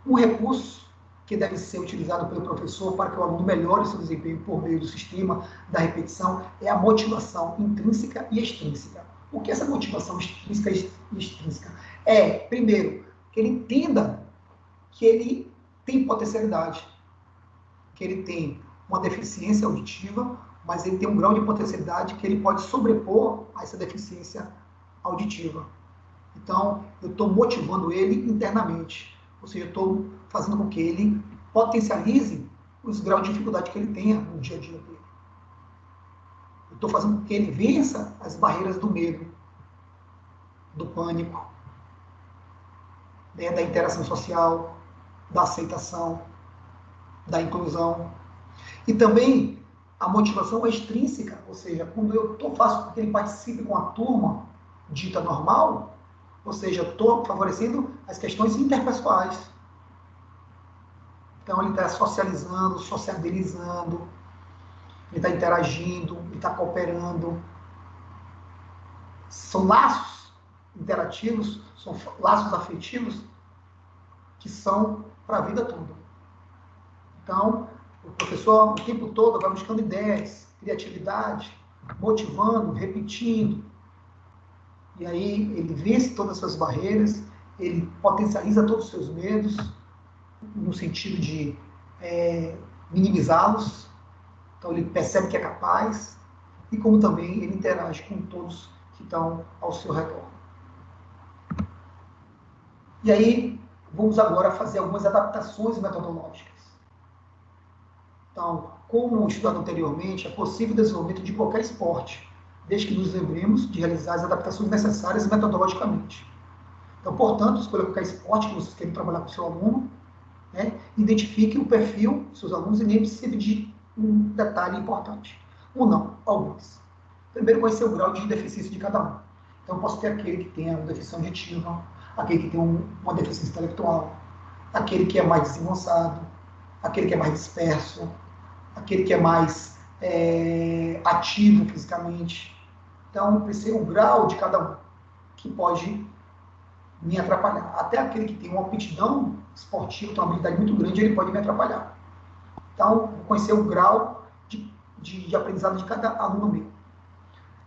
S1: Um recurso que deve ser utilizado pelo professor para que o aluno melhore seu desempenho por meio do sistema da repetição é a motivação intrínseca e extrínseca. O que é essa motivação intrínseca e extrínseca? É, primeiro, que ele entenda que ele tem potencialidade, que ele tem uma deficiência auditiva, mas ele tem um grau de potencialidade que ele pode sobrepor a essa deficiência auditiva. Então, eu estou motivando ele internamente, ou seja, eu estou fazendo com que ele potencialize os graus de dificuldade que ele tenha no dia a dia dele. Eu estou fazendo com que ele vença as barreiras do medo, do pânico, né, da interação social, da aceitação, da inclusão. E também a motivação extrínseca, ou seja, quando eu faço com que ele participe com a turma dita normal, ou seja, estou favorecendo as questões interpessoais. Então, ele está socializando, sociabilizando, ele está interagindo, ele está cooperando. São laços interativos, são laços afetivos que são para a vida toda. Então, o professor, o tempo todo, vai buscando ideias, criatividade, motivando, repetindo. E aí ele vence todas essas barreiras, ele potencializa todos os seus medos, no sentido de minimizá-los. Então ele percebe que é capaz, e como também ele interage com todos que estão ao seu redor. E aí, vamos agora fazer algumas adaptações metodológicas. Então, como estudado anteriormente, é possível o desenvolvimento de qualquer esporte, desde que nos lembremos de realizar as adaptações necessárias metodologicamente. Então, portanto, escolha qualquer esporte que vocês queiram trabalhar com o seu aluno, né? Identifique o perfil dos seus alunos e lembre-se sempre de um detalhe importante. Ou não, alguns. Primeiro, conhecer o grau de deficiência de cada um. Então, posso ter aquele que tenha uma deficiência auditiva, aquele que tem uma deficiência intelectual, aquele que é mais desengonçado, aquele que é mais disperso, aquele que é mais ativo fisicamente. Então, precisa o grau de cada um, que pode me atrapalhar. Até aquele que tem uma aptidão esportiva, tem uma habilidade muito grande, ele pode me atrapalhar. Então, vou conhecer o grau de aprendizado de cada aluno meu.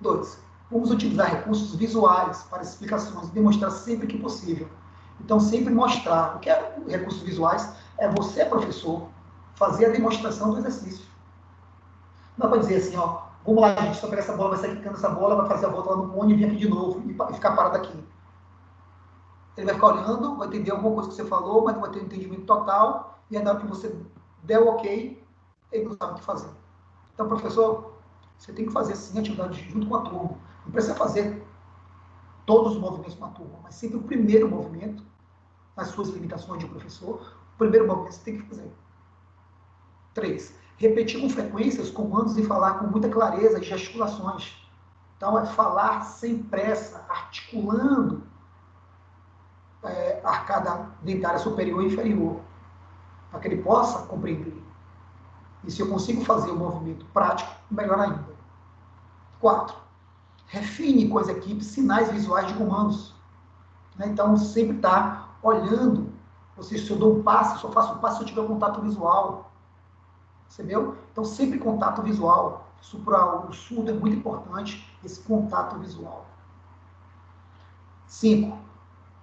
S1: 2. Vamos utilizar recursos visuais para explicações e demonstrar sempre que possível. Então, sempre mostrar. O que é recursos visuais? É você, professor, fazer a demonstração do exercício. Não é para dizer assim, ó, vamos lá, gente, só pegar essa bola, vai sair quicando essa bola, vai fazer a volta lá no cone e vir aqui de novo e ficar parado aqui. Ele vai ficar olhando, vai entender alguma coisa que você falou, mas não vai ter um entendimento total, e na hora que você der o ok, ele não sabe o que fazer. Então, professor, você tem que fazer sim a atividade junto com a turma. Não precisa fazer todos os movimentos com a turma, mas sempre o primeiro movimento, nas suas limitações de professor, o primeiro movimento você tem que fazer. 3. Repetir com frequência os comandos e falar com muita clareza e gesticulações. Então, é falar sem pressa, articulando a arcada dentária superior e inferior, para que ele possa compreender. E se eu consigo fazer o movimento prático, melhor ainda. 4. Refine com as equipes sinais visuais de comandos. Então, sempre está olhando. Ou seja, se eu dou um passo, só faço um passo se eu tiver contato visual. Entendeu? Então, sempre contato visual. Isso para o surdo é muito importante, esse contato visual. 5.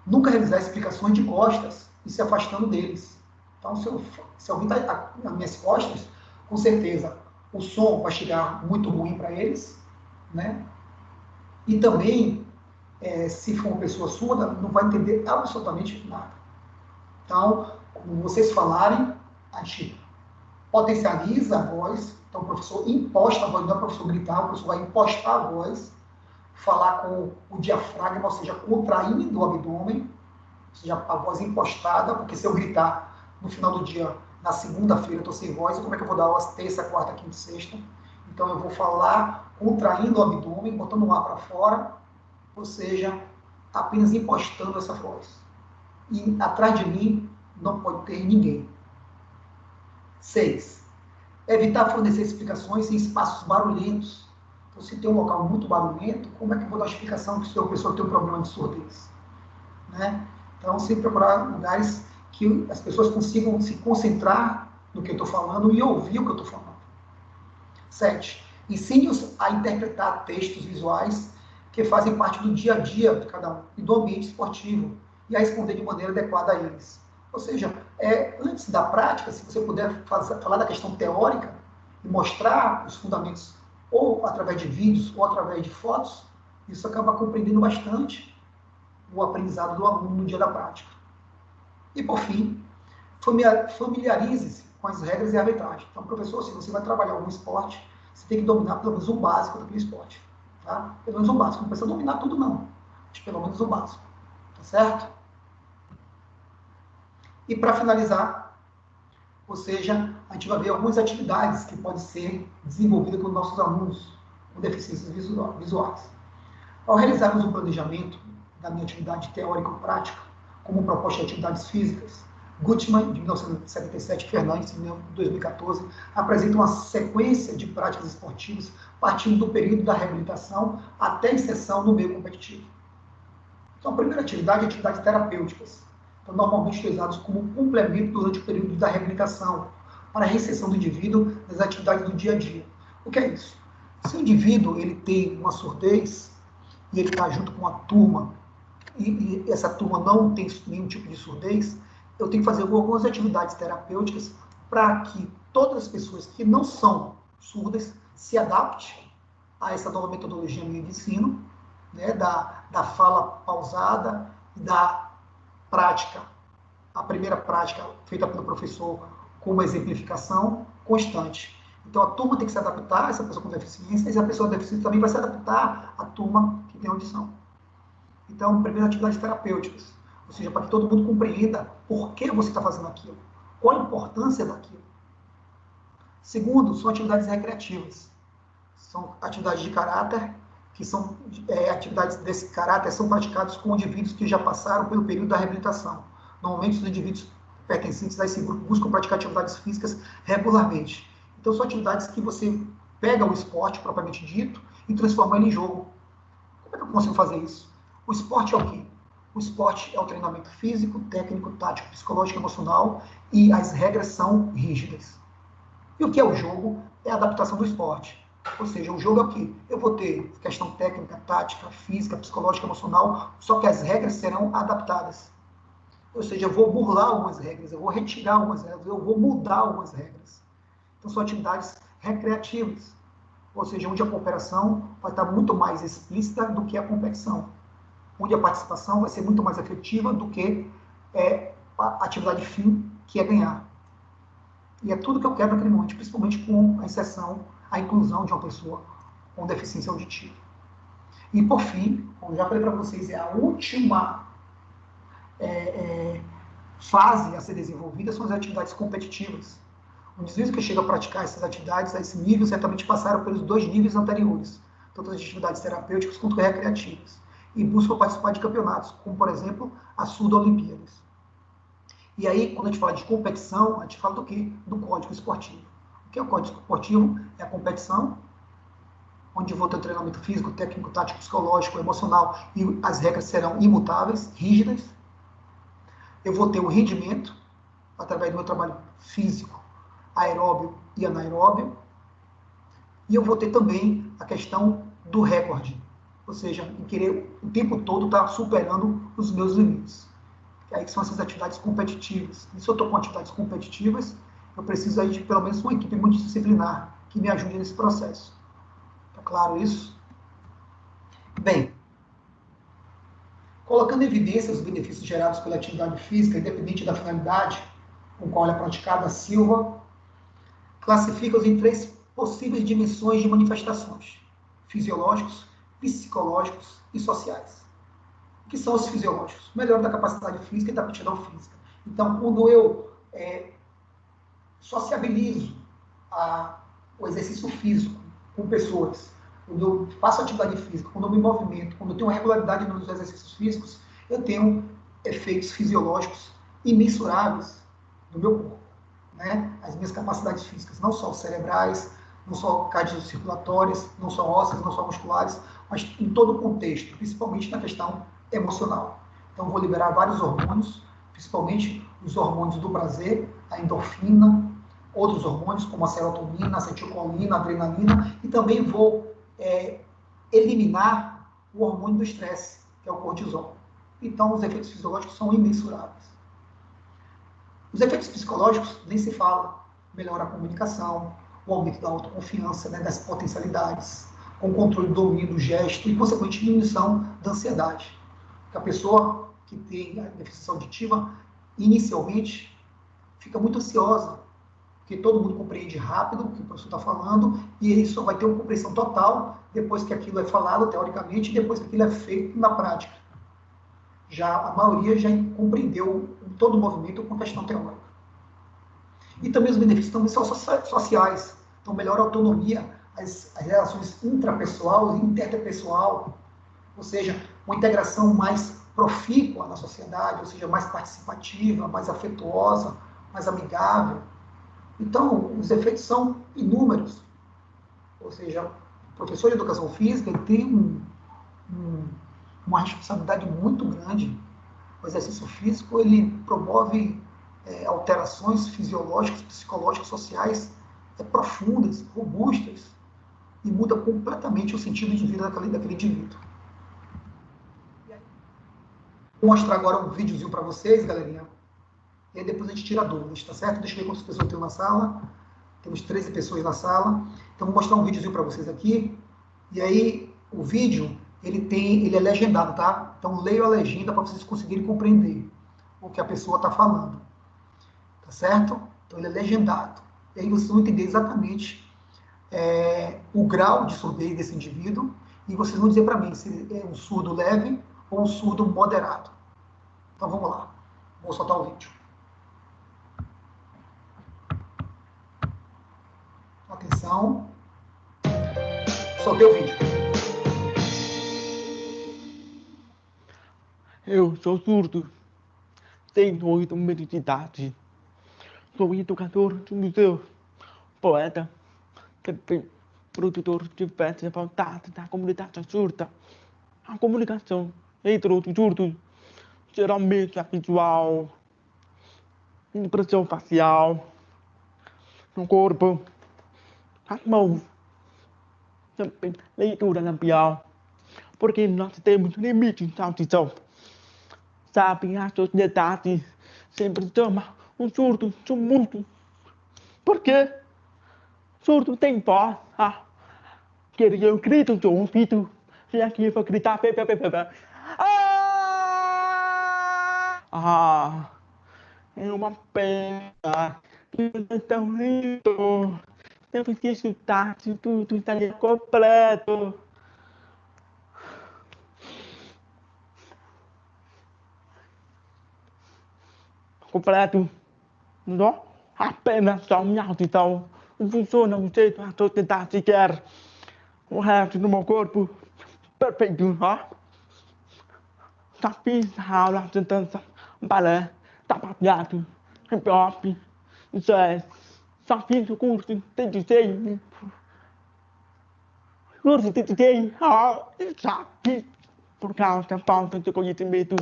S1: Nunca realizar explicações de costas e se afastando deles. Então, se alguém está nas minhas costas, com certeza o som vai chegar muito ruim para eles, né? E também, se for uma pessoa surda, não vai entender absolutamente nada. Então, como vocês falarem, a gente potencializa a voz. Então, o professor imposta a voz, não é o professor gritar, o professor vai impostar a voz, falar com o diafragma, ou seja, contraindo o abdômen, ou seja, a voz impostada, porque se eu gritar, no final do dia, na segunda-feira, eu estou sem voz, como é que eu vou dar aulas terça, quarta, quinta e sexta? Então, eu vou falar contraindo o abdômen, botando o ar para fora, ou seja, apenas impostando essa voz. E atrás de mim não pode ter ninguém. 6. Evitar fornecer explicações em espaços barulhentos. Então, se tem um local muito barulhento, como é que eu vou dar explicação que a pessoa tem um problema de surdez? Né? Então, sempre procurar lugares que as pessoas consigam se concentrar no que eu estou falando e ouvir o que eu estou falando. 7. Ensine-os a interpretar textos visuais que fazem parte do dia a dia de cada um e do ambiente esportivo e a responder de maneira adequada a eles. Ou seja, antes da prática, se você puder falar da questão teórica e mostrar os fundamentos ou através de vídeos ou através de fotos, isso acaba compreendendo bastante o aprendizado do aluno no dia da prática. E, por fim, familiarize-se com as regras e a arbitragem. Então, professor, se você vai trabalhar algum esporte, você tem que dominar pelo menos o básico daquele esporte. Tá? Pelo menos o básico. Não precisa dominar tudo, não. Mas pelo menos o básico. Tá certo? E, para finalizar, ou seja, a gente vai ver algumas atividades que podem ser desenvolvidas com nossos alunos com deficiências visuais. Ao realizarmos um planejamento da minha atividade teórico-prática, como proposta de atividades físicas, Gutmann, de 1977, Fernandes, de 2014, apresenta uma sequência de práticas esportivas partindo do período da reabilitação até a inserção no meio competitivo. Então, a primeira atividade é atividades terapêuticas, então, normalmente utilizadas como complemento durante o período da reabilitação, para a reinserção do indivíduo nas atividades do dia a dia. O que é isso? Se o indivíduo ele tem uma surdez e ele está junto com a turma e essa turma não tem nenhum tipo de surdez, eu tenho que fazer algumas atividades terapêuticas para que todas as pessoas que não são surdas se adaptem a essa nova metodologia minha de ensino, né, da fala pausada e da prática, a primeira prática feita pelo professor com uma exemplificação constante. Então, a turma tem que se adaptar a essa pessoa com deficiência, e a pessoa com deficiência também vai se adaptar à turma que tem audição. Então, primeiro, atividades terapêuticas, ou seja, para que todo mundo compreenda por que você está fazendo aquilo, qual a importância daquilo. Segundo, são atividades recreativas. São atividades de caráter, que são atividades desse caráter são praticadas com indivíduos que já passaram pelo período da reabilitação. Normalmente, os indivíduos pertencentes a esse grupo buscam praticar atividades físicas regularmente. Então, são atividades que você pega o esporte propriamente dito e transforma ele em jogo. Como é que eu consigo fazer isso? O esporte é o quê? O esporte é o treinamento físico, técnico, tático, psicológico, emocional e as regras são rígidas. E o que é o jogo? É a adaptação do esporte. Ou seja, o jogo é o quê? Eu vou ter questão técnica, tática, física, psicológica, emocional, só que as regras serão adaptadas. Ou seja, eu vou burlar algumas regras, eu vou retirar algumas regras, eu vou mudar algumas regras. Então, são atividades recreativas. Ou seja, onde a cooperação vai estar muito mais explícita do que a competição. Onde a participação vai ser muito mais efetiva do que a atividade fim, que é ganhar. E é tudo que eu quero naquele momento, principalmente com a inserção, a inclusão de uma pessoa com deficiência auditiva. E, por fim, como já falei para vocês, é a última fase a ser desenvolvida são as atividades competitivas. Um indivíduo que chega a praticar essas atividades a esse nível certamente passaram pelos 2 níveis anteriores, tanto as atividades terapêuticas quanto recreativas, e buscam participar de campeonatos, como, por exemplo, a Suda-Olimpíadas. E aí, quando a gente fala de competição, a gente fala do quê? Do código esportivo. O que é o código esportivo? É a competição, onde vou ter o treinamento físico, técnico, tático, psicológico, emocional, e as regras serão imutáveis, rígidas. Eu vou ter o rendimento, através do meu trabalho físico, aeróbio e anaeróbio. E eu vou ter também a questão do recorde, ou seja, em querer o tempo todo estar superando os meus limites. Aí são essas atividades competitivas. E se eu estou com atividades competitivas, eu preciso aí de pelo menos uma equipe multidisciplinar que me ajude nesse processo. Está claro isso? Bem, colocando em evidência os benefícios gerados pela atividade física, independente da finalidade com qual ela é praticada, Silva classifica-os em 3 possíveis dimensões de manifestações: fisiológicos, psicológicos e sociais. O que são os fisiológicos? Melhora da capacidade física e da aptidão física. Então, quando eu sociabilizo o exercício físico com pessoas, quando eu faço atividade física, quando eu me movimento, quando eu tenho regularidade nos exercícios físicos, eu tenho efeitos fisiológicos imensuráveis no meu corpo, né? As minhas capacidades físicas, não só cerebrais, não só cardiocirculatórias, não só ósseas, não só musculares, mas em todo o contexto, principalmente na questão emocional. Então, vou liberar vários hormônios, principalmente os hormônios do prazer, a endorfina, outros hormônios como a serotonina, a acetilcolina, a adrenalina, e também vou eliminar o hormônio do estresse, que é o cortisol. Então, os efeitos fisiológicos são imensuráveis. Os efeitos psicológicos nem se fala. Melhora a comunicação, o aumento da autoconfiança, né, das potencialidades, com o controle do domínio do gesto e, consequente, diminuição da ansiedade. Porque a pessoa que tem a deficiência auditiva, inicialmente, fica muito ansiosa, porque todo mundo compreende rápido o que o professor está falando, e ele só vai ter uma compreensão total depois que aquilo é falado, teoricamente, e depois que aquilo é feito na prática. Já a maioria já compreendeu todo o movimento com questão teórica. E também os benefícios também são sociais. Então, melhora a autonomia, as relações intrapessoal e interpessoal, ou seja, uma integração mais profícua na sociedade, ou seja, mais participativa, mais afetuosa, mais amigável. Então, os efeitos são inúmeros. Ou seja, o professor de educação física tem uma responsabilidade muito grande. O exercício físico ele promove alterações fisiológicas, psicológicas, sociais profundas, robustas, e muda completamente o sentido de vida daquele indivíduo. Vou mostrar agora um videozinho para vocês, galerinha, e aí depois a gente tira dúvidas, tá certo? Deixa eu ver quantas pessoas tem na sala. Temos 13 pessoas na sala. Então vou mostrar um videozinho para vocês aqui. E aí o vídeo ele é legendado, tá? Então leio a legenda para vocês conseguirem compreender o que a pessoa está falando, tá certo? Então ele é legendado. E aí vocês vão entender exatamente o grau de surdez desse indivíduo e vocês vão dizer para mim se é um surdo leve ou um surdo moderado. Então vamos lá. Vou soltar o vídeo. Atenção. Soltei o vídeo.
S3: Eu sou surdo, tenho 8 meses de idade, sou educador de museu, poeta, também produtor de peças voltadas da comunidade surda. A comunicação entre os surdos geralmente é visual, impressão facial, no corpo, as mãos, também leitura labial, porque nós temos limites de audição. Sabe, a sociedade sempre chama um surdo de mudo. Por quê? Surdo tem voz. Que eu grito de ouvido. E aqui eu vou gritar. É uma pena. Que é tão lindo. Eu preciso estar de tudo estaria completo. Completo. Não? Apenas só minha audição. Não funciona do jeito a sociedade quer. O resto do meu corpo perfeito, ó. Já fiz aula de dança, balé, sapateado, hip hop, jazz. Já fiz o curso de DJ. Curso de DJ, já fiz. Por causa da falta de conhecimento,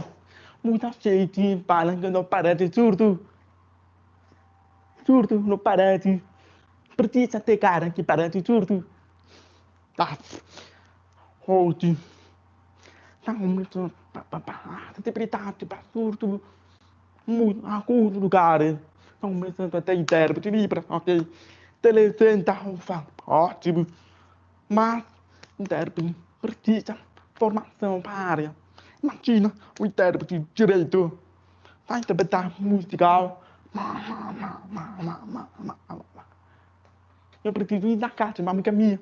S3: muita gente fala que eu não parece surdo. Surdo não parece. Precisa ter cara que parece surdo. Tá. Hoje, tá muito sensibilidade para surdo. Muito agudo lugar. Tá começando a ter intérprete livre, ok? Televisão, ótimo. Mas, intérprete precisa formação para a área. Imagina o intérprete de direito. Vai interpretar musical. Eu preciso ir na casa de uma amiga minha.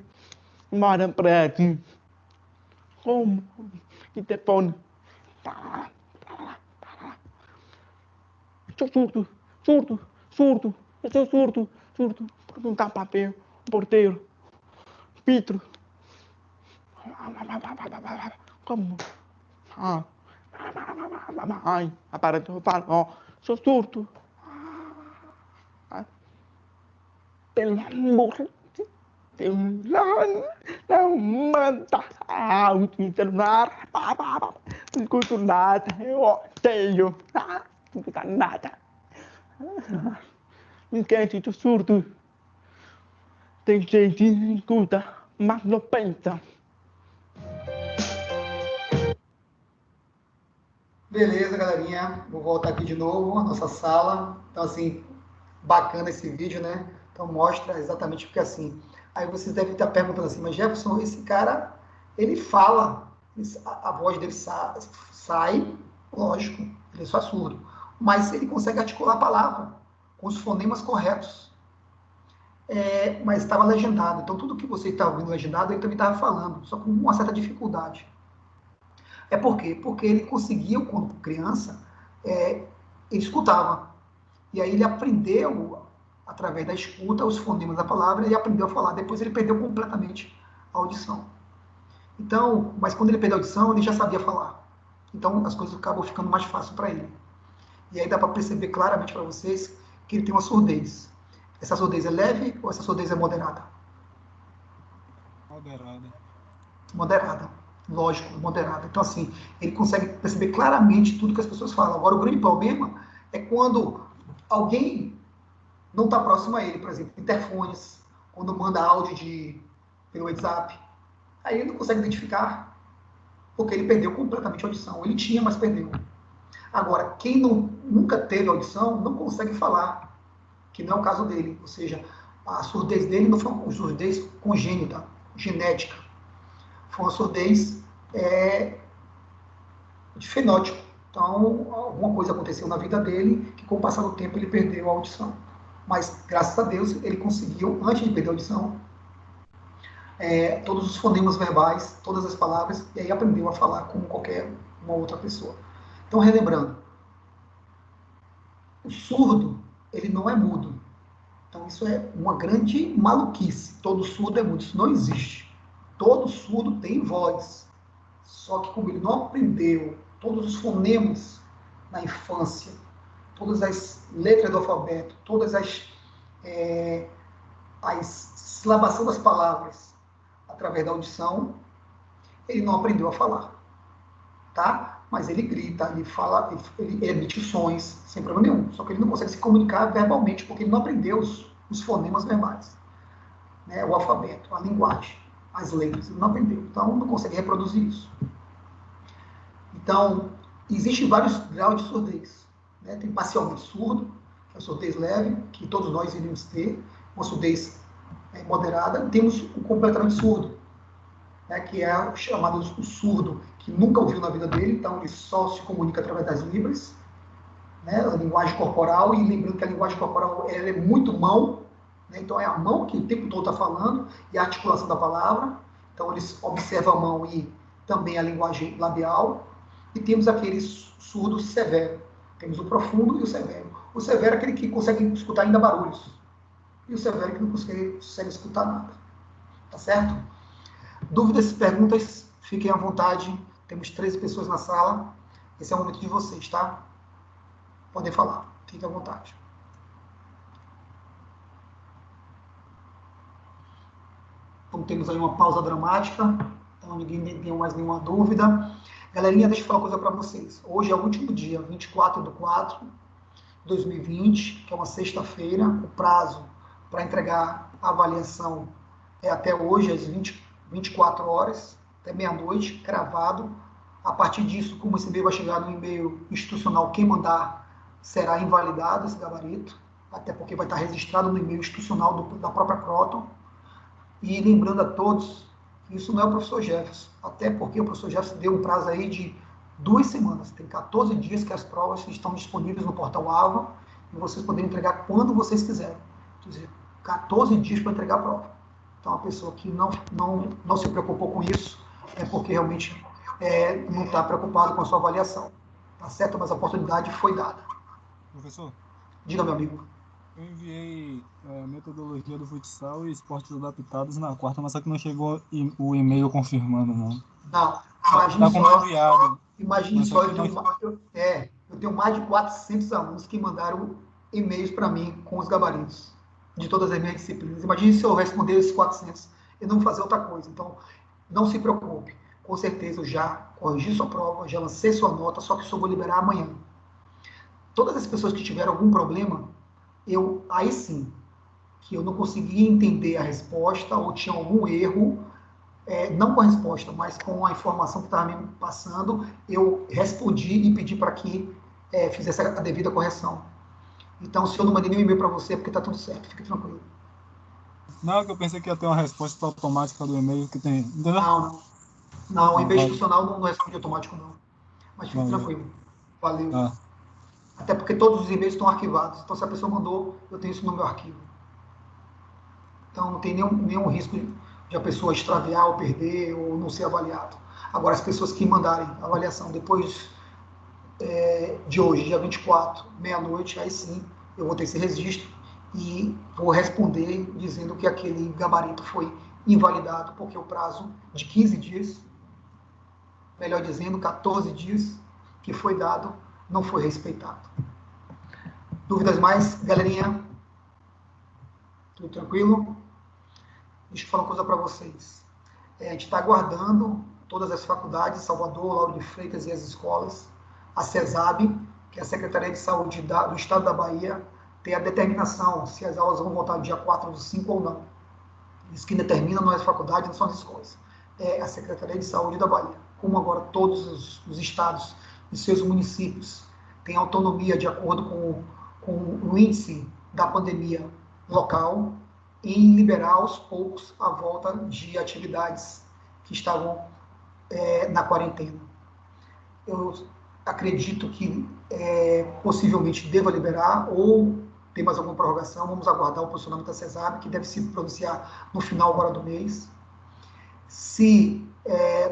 S3: Mora no prédio. Como? E telefone. Sou surdo, surdo. surdo, surdo, não dá papel, porteiro, Pedro, como? Ai, apareceu, falou, sou surdo. Pelo amor de Deus, não manda áudio, celular, não escuto nada, eu odeio, não escuta nada. Não quer de surdo. Tem gente que escuta, mas não pensa.
S1: Beleza, galerinha. Vou voltar aqui de novo à nossa sala. Então, assim, bacana esse vídeo, né? Então, mostra exatamente porque assim. Aí vocês devem estar perguntando assim, mas Jefferson, esse cara, ele fala, a voz dele sai, lógico, ele é só surdo, mas ele consegue articular a palavra com os fonemas corretos. Mas estava legendado, então tudo que você estava ouvindo legendado, ele também estava falando, só com uma certa dificuldade. Por quê? Porque ele conseguiu, quando criança, ele escutava. E aí ele aprendeu, através da escuta, os fonemas da palavra e aprendeu a falar. Depois ele perdeu completamente a audição. Então, mas quando ele perdeu a audição, ele já sabia falar. Então as coisas acabam ficando mais fáceis para ele. E aí dá para perceber claramente para vocês que ele tem uma surdez. Essa surdez é leve ou essa surdez é moderada?
S2: Moderada.
S1: Moderada. Lógico, moderada. Então, assim, ele consegue perceber claramente tudo que as pessoas falam. Agora, o grande problema é quando alguém não está próximo a ele, por exemplo, interfones, quando manda áudio pelo WhatsApp. Aí ele não consegue identificar, porque ele perdeu completamente a audição. Ele tinha, mas perdeu. Agora, quem nunca teve audição não consegue falar, que não é o caso dele. Ou seja, a surdez dele não foi uma surdez congênita, genética. Foi uma surdez de fenótipo. Então, alguma coisa aconteceu na vida dele que, com o passar do tempo, ele perdeu a audição. Mas, graças a Deus, ele conseguiu, antes de perder a audição, todos os fonemas verbais, todas as palavras, e aí aprendeu a falar como qualquer uma outra pessoa. Então, relembrando, o surdo, ele não é mudo. Então, isso é uma grande maluquice. Todo surdo é mudo, isso não existe. Todo surdo tem voz. Só que como ele não aprendeu todos os fonemas na infância, todas as letras do alfabeto, todas as silabação das palavras através da audição, ele não aprendeu a falar, tá? Mas ele grita, ele fala, ele emite sons sem problema nenhum. Só que ele não consegue se comunicar verbalmente porque ele não aprendeu os fonemas verbais, né? O alfabeto, a linguagem, as letras, ele não aprendeu. Então não consegue reproduzir isso. Então, existem vários graus de surdez. Né? Tem parcialmente surdo, que é a surdez leve, que todos nós iríamos ter, uma surdez moderada, e temos o completamente surdo, né? Que é o chamado o surdo, que nunca ouviu na vida dele, então ele só se comunica através das libras, né? A linguagem corporal, e lembrando que a linguagem corporal ela é muito mão, né? Então é a mão que o tempo todo está falando, e a articulação da palavra, então eles observam a mão e também a linguagem labial. E temos aquele surdo severo. Temos o profundo e o severo. O severo é aquele que consegue escutar ainda barulhos. E o severo é que não consegue escutar nada. Tá certo? Dúvidas, perguntas, fiquem à vontade. Temos 13 pessoas na sala. Esse é o momento de vocês, tá? Podem falar. Fiquem à vontade. Então temos aí uma pausa dramática. Então ninguém tem mais nenhuma dúvida. Galerinha, deixa eu falar uma coisa para vocês. Hoje é o último dia, 24/4/2020, que é uma sexta-feira. O prazo para entregar a avaliação é até hoje, às 24 horas, até meia-noite, cravado. A partir disso, como esse e-mail vai chegar no e-mail institucional, quem mandar será invalidado esse gabarito, até porque vai estar registrado no e-mail institucional da própria Croton. E lembrando a todos, isso não é o professor Jefferson, até porque o professor Jefferson deu um prazo aí de 2 semanas, tem 14 dias que as provas estão disponíveis no portal AVA, e vocês podem entregar quando vocês quiserem. Quer dizer, 14 dias para entregar a prova. Então, a pessoa que não se preocupou com isso é porque realmente não está preocupado com a sua avaliação. Tá certo? Mas a oportunidade foi dada.
S2: Professor,
S1: Diga, meu amigo.
S2: Eu enviei metodologia do futsal e esportes adaptados na quarta, mas só que não chegou o e-mail confirmando, não.
S1: Não,
S2: Tá como enviado,
S1: imagine
S2: mas só
S1: só,
S2: que não...
S1: eu tenho mais de 400 alunos que mandaram e-mails para mim com os gabaritos de todas as minhas disciplinas. Imagine se eu responder esses 400 e não fazer outra coisa. Então, não se preocupe. Com certeza eu já corrigi sua prova, já lancei sua nota, só que só vou liberar amanhã. Todas as pessoas que tiveram algum problema, aí sim, que eu não conseguia entender a resposta ou tinha algum erro, não com a resposta, mas com a informação que estava me passando, eu respondi e pedi para que fizesse a devida correção. Então, se eu não mandei nenhum e-mail para você, é porque está tudo certo, fique tranquilo.
S2: Não, que eu pensei que ia ter uma resposta automática do e-mail que tem, entendeu?
S1: Não, não, o
S2: Não,
S1: e-mail
S2: vale,
S1: institucional não responde automático, não. Mas fique
S2: valeu.
S1: tranquilo. Valeu.
S2: Ah,
S1: Até porque todos os e-mails estão arquivados. Então, se a pessoa mandou, eu tenho isso no meu arquivo. Então, não tem nenhum risco de a pessoa extraviar ou perder ou não ser avaliado. Agora, as pessoas que mandarem avaliação depois de hoje, dia 24, meia-noite, aí sim eu vou ter esse registro e vou responder dizendo que aquele gabarito foi invalidado, porque o prazo de 15 dias, melhor dizendo, 14 dias, que foi dado, não foi respeitado. Dúvidas mais, galerinha? Tudo tranquilo? Deixa eu falar uma coisa para vocês. A gente está aguardando todas as faculdades, Salvador, Lauro de Freitas e as escolas, a CESAB, que é a Secretaria de Saúde do Estado da Bahia, ter a determinação se as aulas vão voltar no dia 4 do 5 ou não. Isso que determina não é as faculdades, não são as escolas. É a Secretaria de Saúde da Bahia. Como agora todos os estados e seus municípios têm autonomia de acordo com o índice da pandemia local, em liberar aos poucos a volta de atividades que estavam na quarentena. Eu acredito que possivelmente deva liberar ou tem mais alguma prorrogação. Vamos aguardar o posicionamento da CESAB, que deve se pronunciar no final agora do mês. Se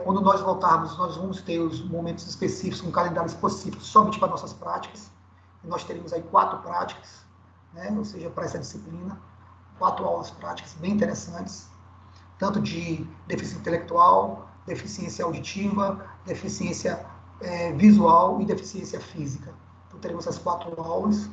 S1: quando nós voltarmos, nós vamos ter os momentos específicos, um calendário específico somente para nossas práticas. E nós teremos aí 4 práticas, né? Ou seja, para essa disciplina, 4 aulas práticas bem interessantes, tanto de deficiência intelectual, deficiência auditiva, deficiência visual e deficiência física. Então teremos essas 4 aulas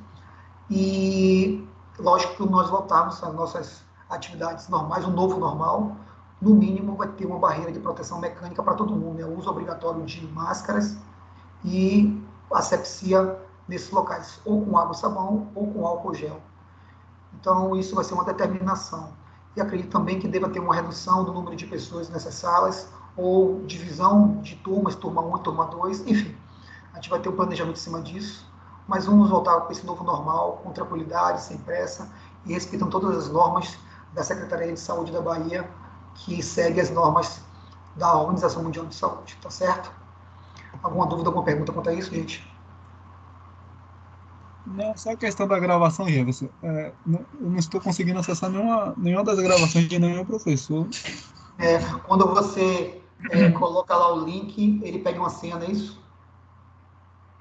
S1: e lógico que nós voltarmos às nossas atividades normais, o novo normal, no mínimo vai ter uma barreira de proteção mecânica para todo mundo, né? O uso obrigatório de máscaras e asepsia nesses locais, ou com água e sabão, ou com álcool gel. Então, isso vai ser uma determinação. E acredito também que deva ter uma redução do número de pessoas nessas salas, ou divisão de turmas, turma 1 e turma 2, enfim. A gente vai ter um planejamento em cima disso, mas vamos voltar com esse novo normal, com tranquilidade, sem pressa, e respeitando todas as normas da Secretaria de Saúde da Bahia, que segue as normas da Organização Mundial de Saúde, tá certo? Alguma dúvida, alguma pergunta quanto a isso, gente?
S2: não, só a questão da gravação, Jefferson. Eu não estou conseguindo acessar nenhuma das gravações de nenhum professor.
S1: Quando você coloca lá o link, ele pega uma senha, não é isso?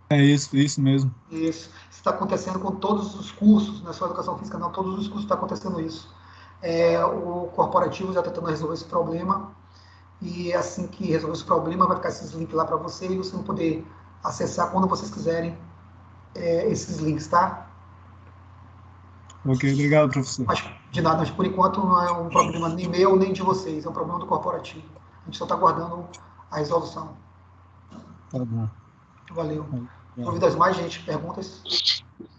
S2: É isso mesmo.
S1: Isso está acontecendo com todos os cursos, não é só educação física, não, todos os cursos está acontecendo isso. O corporativo já está tentando resolver esse problema, e assim que resolver esse problema, vai ficar esses links lá para você e você vai poder acessar quando vocês quiserem esses links, tá?
S2: Ok, obrigado, professor.
S1: Mas de nada, mas por enquanto não é um problema nem meu nem de vocês, é um problema do corporativo. A gente só está aguardando a resolução.
S2: Tá bom.
S1: Valeu.
S2: Obrigado.
S1: Dúvidas mais, gente? Perguntas?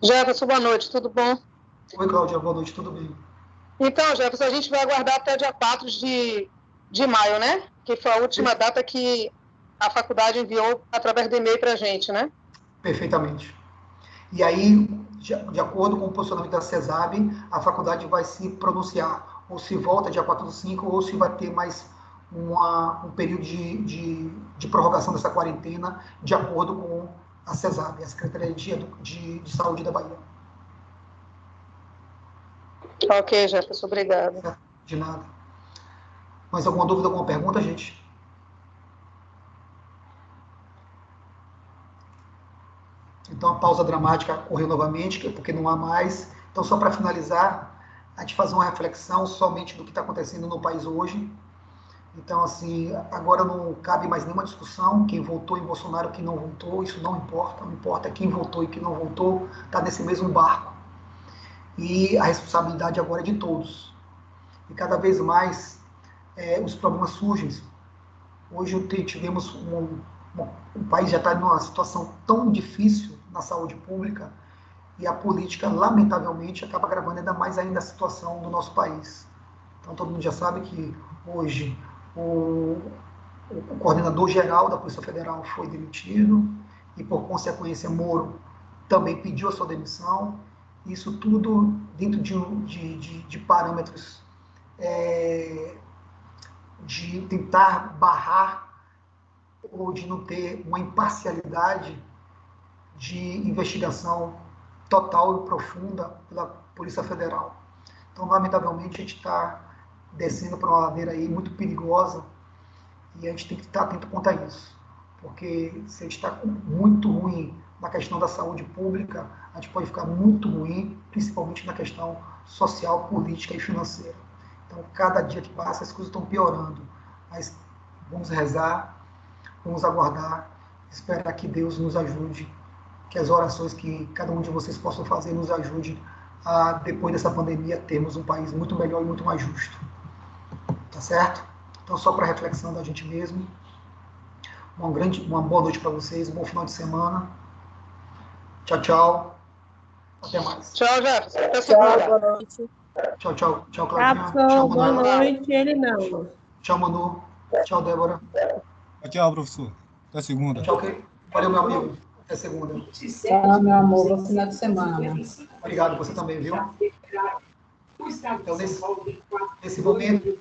S4: Jefferson, boa noite, tudo bom?
S1: Oi, Cláudia, boa noite, tudo bem?
S4: Então, Jefferson, a gente vai aguardar até dia 4 de maio, né? Que foi a última data que a faculdade enviou através do e-mail para a gente, né?
S1: Perfeitamente. E aí, de acordo com o posicionamento da CESAB, a faculdade vai se pronunciar, ou se volta dia 4 do 5, ou se vai ter mais um período de prorrogação dessa quarentena, de acordo com a CESAB, a Secretaria de Saúde da Bahia.
S4: Ok, Jefferson, obrigada.
S1: Certo? De nada. Mais alguma dúvida, alguma pergunta, gente? Então a pausa dramática ocorreu novamente, porque não há mais, Então, só para finalizar, a gente fazer uma reflexão somente do que está acontecendo no país hoje. Então, assim, agora não cabe mais nenhuma discussão, quem votou em Bolsonaro, quem não votou, isso não importa. O que importa é quem votou e quem não votou está nesse mesmo barco. E a responsabilidade agora é de todos. E cada vez mais os problemas surgem. Hoje tivemos o país já está numa situação tão difícil na saúde pública e a política, lamentavelmente, acaba agravando ainda a situação do nosso país. Então, todo mundo já sabe que hoje o coordenador geral da Polícia Federal foi demitido e, por consequência, Moro também pediu a sua demissão. Isso tudo dentro de parâmetros de tentar barrar ou de não ter uma imparcialidade de investigação total e profunda pela Polícia Federal. Então, lamentavelmente, a gente está descendo para uma ladeira aí muito perigosa e a gente tem que estar atento quanto a isso, porque se a gente está muito ruim na questão da saúde pública, a gente pode ficar muito ruim, principalmente na questão social, política e financeira. Então, cada dia que passa, as coisas estão piorando, mas vamos rezar, vamos aguardar, esperar que Deus nos ajude, que as orações que cada um de vocês possam fazer nos ajude a, depois dessa pandemia, termos um país muito melhor e muito mais justo. Tá certo? Então, só para reflexão da gente mesmo. Uma boa noite para vocês, um bom final de semana. Tchau, tchau. Até mais.
S4: Tchau, Jefferson. Até segunda.
S5: Boa noite.
S1: Tchau, tchau. Tchau, Claudinha.
S5: Tchau, boa noite. Ele não.
S1: Tchau, Manu. Tchau, Débora.
S2: Tchau, professor. Até segunda.
S1: Tchau, valeu, meu amigo. Até segunda.
S5: Tchau, meu amor. Bom final de semana.
S1: Obrigado, você também, viu? Então, nesse momento,